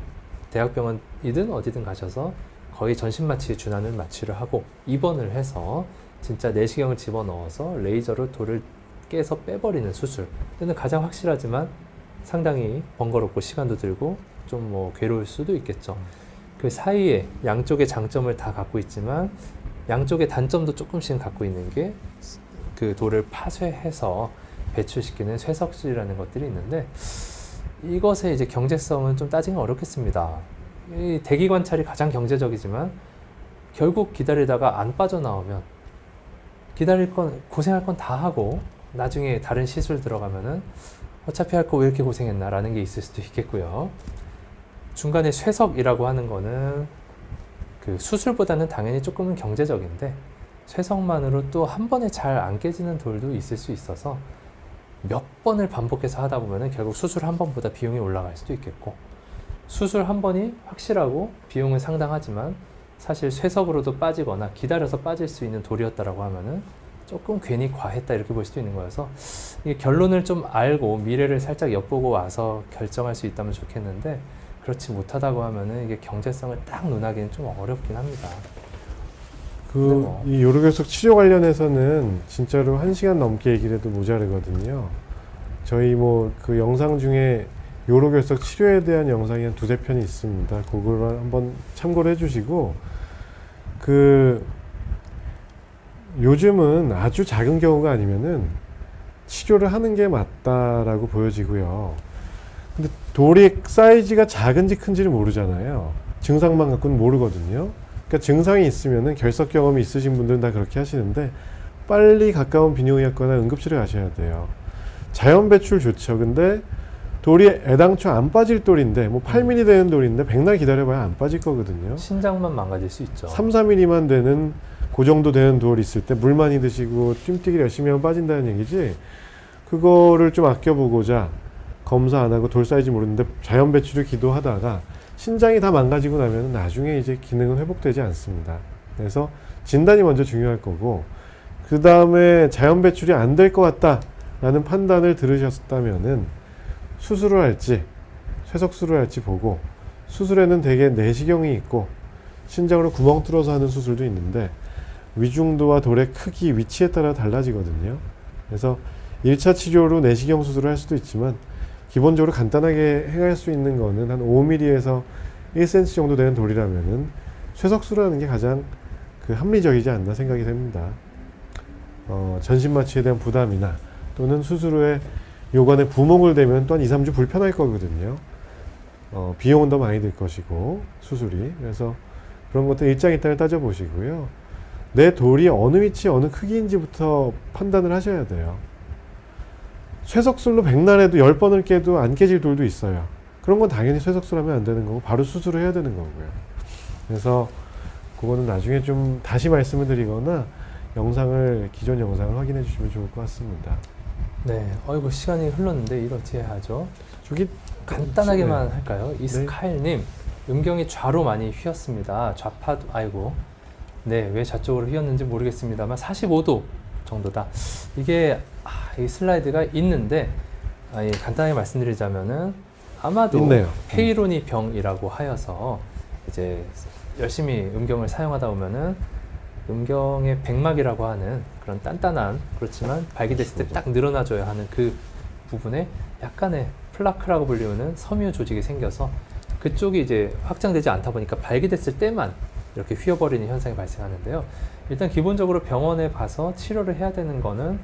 대학병원이든 어디든 가셔서 거의 전신 마취 준하는 마취를 하고 입원을 해서 진짜 내시경을 집어넣어서 레이저로 돌을 깨서 빼버리는 수술. 이는 가장 확실하지만 상당히 번거롭고 시간도 들고 좀 뭐 괴로울 수도 있겠죠. 그 사이에 양쪽의 장점을 다 갖고 있지만 양쪽의 단점도 조금씩 갖고 있는 게 그 돌을 파쇄해서 배출시키는 쇠석술이라는 것들이 있는데 이것의 이제 경제성은 좀 따지긴 어렵겠습니다. 이 대기 관찰이 가장 경제적이지만 결국 기다리다가 안 빠져나오면 기다릴 건 고생할 건 다 하고 나중에 다른 시술 들어가면은 어차피 할 거 왜 이렇게 고생했나라는 게 있을 수도 있겠고요. 중간에 쇠석이라고 하는 거는 그 수술보다는 당연히 조금은 경제적인데 쇠석만으로 또 한 번에 잘 안 깨지는 돌도 있을 수 있어서 몇 번을 반복해서 하다 보면은 결국 수술 한 번보다 비용이 올라갈 수도 있겠고 수술 한 번이 확실하고 비용은 상당하지만 사실 쇠석으로도 빠지거나 기다려서 빠질 수 있는 돌이었다라고 하면은 조금 괜히 과했다 이렇게 볼 수도 있는 거여서 이게 결론을 좀 알고 미래를 살짝 엿보고 와서 결정할 수 있다면 좋겠는데 그렇지 못하다고 하면은 이게 경제성을 딱 논하기는 좀 어렵긴 합니다. 이 요로결석 치료 관련해서는 진짜로 1시간 넘게 얘기를 해도 모자르거든요. 저희 뭐 그 영상 중에 요로결석 치료에 대한 영상이 한 2-3편이 있습니다. 그걸 한번 참고를 해주시고 요즘은 아주 작은 경우가 아니면은 치료를 하는 게 맞다라고 보여지고요. 근데 돌이 사이즈가 작은지 큰지를 모르잖아요. 증상만 갖고는 모르거든요. 그러니까 증상이 있으면은 결석 경험이 있으신 분들은 다 그렇게 하시는데 빨리 가까운 비뇨기과나 응급실에 가셔야 돼요. 자연 배출 좋죠. 근데 돌이 애당초 안 빠질 돌인데 뭐 8mm 되는 돌인데 백날 기다려봐야 안 빠질 거거든요. 신장만 망가질 수 있죠. 3-4mm만 되는 그 정도 되는 돌이 있을 때 물 많이 드시고 뜀뛰기를 열심히 하면 빠진다는 얘기지. 그거를 좀 아껴보고자 검사 안 하고 돌 사이즈 모르는데 자연 배출을 기도하다가 신장이 다 망가지고 나면 나중에 이제 기능은 회복되지 않습니다. 그래서 진단이 먼저 중요할 거고 그 다음에 자연 배출이 안 될 것 같다라는 판단을 들으셨다면은 수술을 할지 쇠석술을 할지 보고 수술에는 대개 내시경이 있고 신장으로 구멍 뚫어서 하는 수술도 있는데 위중도와 돌의 크기, 위치에 따라 달라지거든요. 그래서 1차 치료로 내시경 수술을 할 수도 있지만 기본적으로 간단하게 해갈 수 있는 거는 한 5mm에서 1cm 정도 되는 돌이라면은 쇠석술을 하는 게 가장 합리적이지 않나 생각이 됩니다. 전신 마취에 대한 부담이나 또는 수술 후에 요관에 부목을 대면 또한 2-3주 불편할 거거든요. 비용은 더 많이 들 것이고 수술이. 그래서 그런 것들 일장일단을 따져보시고요. 내 돌이 어느 위치 어느 크기인지부터 판단을 하셔야 돼요. 쇠석술로 백날 해도 10번을 깨도 안 깨질 돌도 있어요. 그런 건 당연히 쇠석술하면 안 되는 거고 바로 수술을 해야 되는 거고요. 그래서 그거는 나중에 좀 다시 말씀을 드리거나 기존 영상을 확인해 주시면 좋을 것 같습니다. 네, 어이구 시간이 흘렀는데 이걸 어떻게 하죠? 저기 간단하게만 네. 할까요? 이스카일님, 음경이 좌로 많이 휘었습니다. 좌파도, 아이고. 네, 왜 좌쪽으로 휘었는지 모르겠습니다만 45도 정도다. 이게 이 슬라이드가 있는데 간단하게 말씀드리자면은 아마도 있네요. 페이로니 병이라고 하여서 이제 열심히 음경을 사용하다 보면은 음경의 백막이라고 하는 그런 단단한 그렇지만 발기됐을 때 딱 늘어나줘야 하는 그 부분에 약간의 플라크라고 불리우는 섬유 조직이 생겨서 그쪽이 이제 확장되지 않다 보니까 발기됐을 때만 이렇게 휘어버리는 현상이 발생하는데요. 일단 기본적으로 병원에 가서 치료를 해야 되는 거는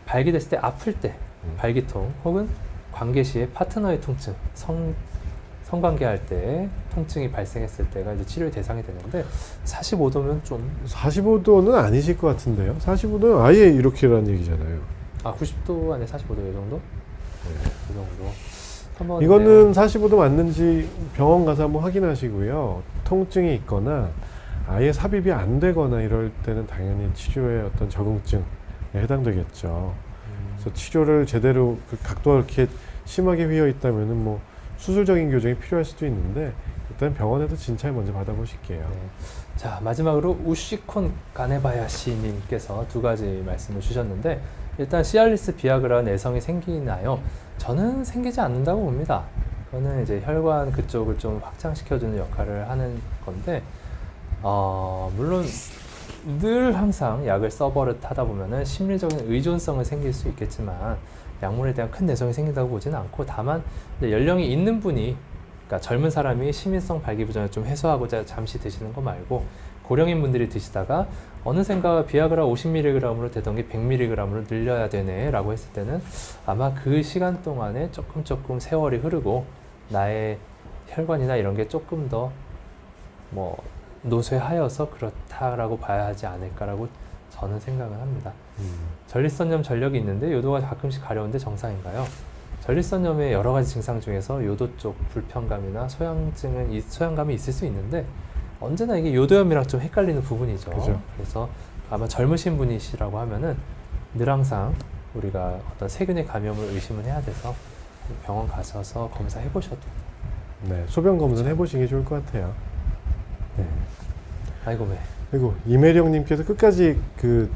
발기됐을 때 아플 때 발기통 혹은 관계 시에 파트너의 통증, 성관계할 때 통증이 발생했을 때가 이제 치료의 대상이 되는데 45도면 좀 45도는 아니실 것 같은데요. 45도는 아예 이렇게라는 얘기잖아요. 90도 안에 45도 이 정도? 네, 그 정도. 한번 이거는 45도 맞는지 병원 가서 한번 확인하시고요. 통증이 있거나 아예 삽입이 안 되거나 이럴 때는 당연히 치료의 어떤 적응증에 해당되겠죠. 그래서 치료를 제대로 그 각도가 그렇게 심하게 휘어 있다면은 뭐 수술적인 교정이 필요할 수도 있는데 일단 병원에서 진찰 먼저 받아보실게요. 네. 자, 마지막으로 우시콘 가네바야시님께서 두 가지 말씀을 주셨는데, 일단 시알리스 비아그라 내성이 생기나요? 저는 생기지 않는다고 봅니다. 그거는 이제 혈관 그쪽을 좀 확장시켜주는 역할을 하는 건데, 물론 늘 항상 약을 써버릇 하다 보면은 심리적인 의존성은 생길 수 있겠지만 약물에 대한 큰 내성이 생긴다고 보지는 않고, 다만 이제 연령이 있는 분이, 그러니까 젊은 사람이 시민성 발기부전을 좀 해소하고자 잠시 드시는 거 말고, 고령인 분들이 드시다가 어느샌가 비아그라 50mg으로 되던 게 100mg으로 늘려야 되네 라고 했을 때는 아마 그 시간 동안에 조금 세월이 흐르고 나의 혈관이나 이런 게 조금 더 뭐 노쇠하여서 그렇다라고 봐야 하지 않을까라고 저는 생각을 합니다. 전립선염 전력이 있는데 요도가 가끔씩 가려운데 정상인가요? 전립선염의 여러 가지 증상 중에서 요도 쪽 불편감이나 소양감이 있을 수 있는데, 언제나 이게 요도염이랑 좀 헷갈리는 부분이죠. 그죠. 그래서 아마 젊으신 분이시라고 하면은 늘 항상 우리가 어떤 세균의 감염을 의심을 해야 돼서 병원 가셔서 검사해 보셔도. 네, 소변 검사는 해보시는 게 좋을 것 같아요. 네. 아이고 왜? 그리고 이매령님께서 끝까지 그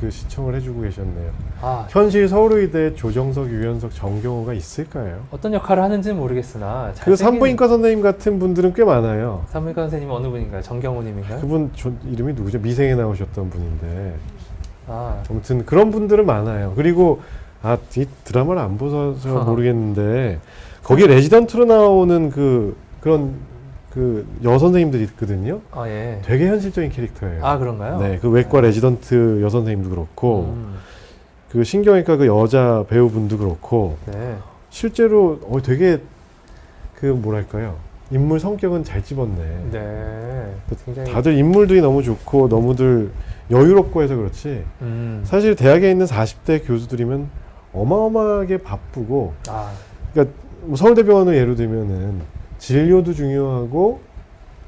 시청을 해주고 계셨네요. 아, 현실 서울의대 조정석, 유연석, 정경호가 있을까요? 어떤 역할을 하는지는 모르겠으나 그 산부인과 선생님 같은 분들은 꽤 많아요. 산부인과 선생님 어느 분인가요? 정경호님인가요? 그분 이름이 누구죠? 미생에 나오셨던 분인데 아, 아무튼 그런 분들은 많아요. 그리고 이 드라마를 안 보셔서 모르겠는데 거기 레지던트로 나오는 그런 그 여선생님들이 있거든요. 아 예. 되게 현실적인 캐릭터예요. 아 그런가요? 네, 그 외과 레지던트 여선생님도 그렇고 음, 그 신경외과 그 여자 배우분도 그렇고 네. 실제로 되게 그 뭐랄까요, 인물 성격은 잘 집었네. 네. 굉장히 다들 인물들이 너무 좋고 너무들 여유롭고 해서 그렇지 사실 대학에 있는 40대 교수들이면 어마어마하게 바쁘고, 아, 그러니까 뭐 서울대병원을 예로 들면은 진료도 중요하고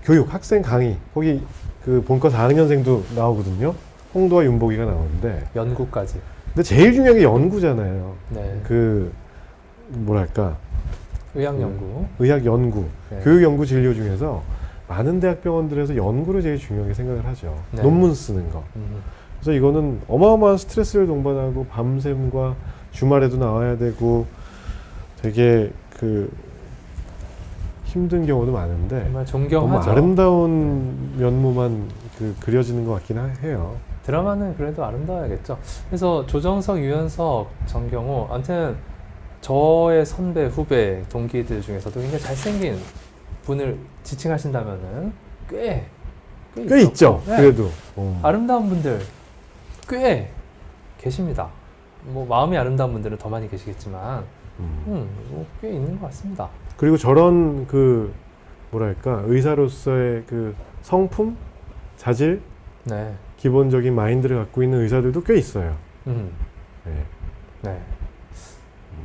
교육, 학생 강의, 거기 그 본과 4학년생도 나오거든요. 홍도와 윤복이가 나오는데, 연구까지. 근데 제일 중요한 게 연구잖아요. 네. 그 뭐랄까, 의학 연구. 의학 연구, 네. 교육 연구 진료 중에서 많은 대학병원들에서 연구를 제일 중요하게 생각을 하죠. 네. 논문 쓰는 거. 그래서 이거는 어마어마한 스트레스를 동반하고 밤샘과 주말에도 나와야 되고 되게 그 힘든 경우도 많은데 정말 너무 존경하죠. 아름다운 면모만 그려지는 것 같긴 해요. 드라마는 그래도 아름다워야겠죠. 그래서 조정석, 유연석, 정경호, 아무튼 저의 선배, 후배, 동기들 중에서도 굉장히 잘생긴 분을 지칭하신다면은 꽤 있죠. 네. 그래도 아름다운 분들 꽤 계십니다. 뭐 마음이 아름다운 분들은 더 많이 계시겠지만, 꽤 있는 것 같습니다. 그리고 저런 그 뭐랄까, 의사로서의 그 성품, 자질, 네. 기본적인 마인드를 갖고 있는 의사들도 꽤 있어요. 네. 네.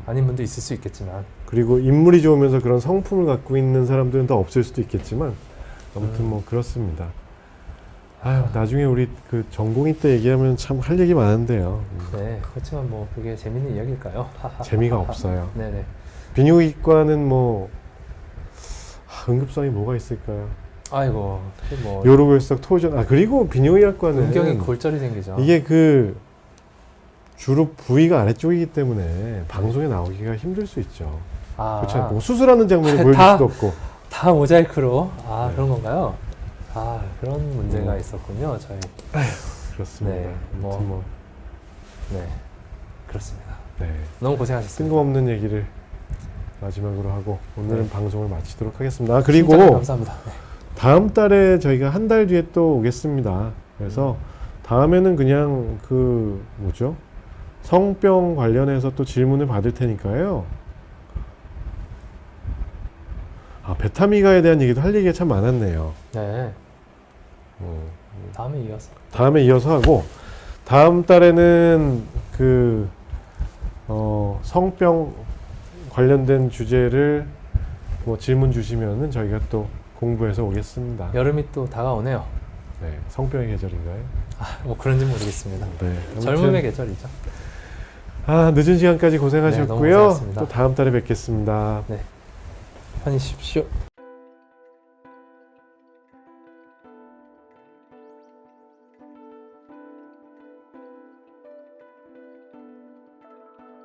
아닌 분도 있을 수 있겠지만. 그리고 인물이 좋으면서 그런 성품을 갖고 있는 사람들은 더 없을 수도 있겠지만, 아무튼 뭐 그렇습니다. 아유, 나중에 우리 그 전공의 때 얘기하면 참 할 얘기 많은데요. 네. 그렇지만 뭐 그게 재밌는 이야기일까요? 재미가 없어요. 네네. 비뇨기과는 뭐 응급상이 뭐가 있을까요? 아이고, 뭐 요로결석, 토전. 그리고 비뇨기과는 음경이 골절이 생기죠. 이게 그 주로 부위가 아래쪽이기 때문에 방송에 나오기가 힘들 수 있죠. 그렇죠. 뭐 수술하는 장면을 보여줄 다- 수도 없고. 다 모자이크로. 아, 네. 그런 건가요? 아, 그런 문제가 있었군요, 저희. 그렇습니다. 네, 아무튼 뭐, 네, 그렇습니다. 네. 너무 고생하셨습니다. 뜬금없는 얘기를 마지막으로 하고 오늘은 네. 방송을 마치도록 하겠습니다. 진짜 그리고 감사합니다. 네. 다음 달에 저희가 한 달 뒤에 또 오겠습니다. 그래서 다음에는 그냥 그 뭐죠? 성병 관련해서 또 질문을 받을 테니까요. 베타미가에 대한 얘기도 할 얘기가 참 많았네요. 네, 다음에 이어서. 다음에 이어서 하고, 다음 달에는 그 성병 관련된 주제를 뭐 질문 주시면은 저희가 또 공부해서 오겠습니다. 여름이 또 다가오네요. 네, 성병의 계절인가요? 뭐 그런지 모르겠습니다. 네, 아무튼 젊음의 계절이죠. 아, 늦은 시간까지 네, 너무 고생하셨고요. 고생하셨습니다. 또 다음 달에 뵙겠습니다. 편히 쉬십시오.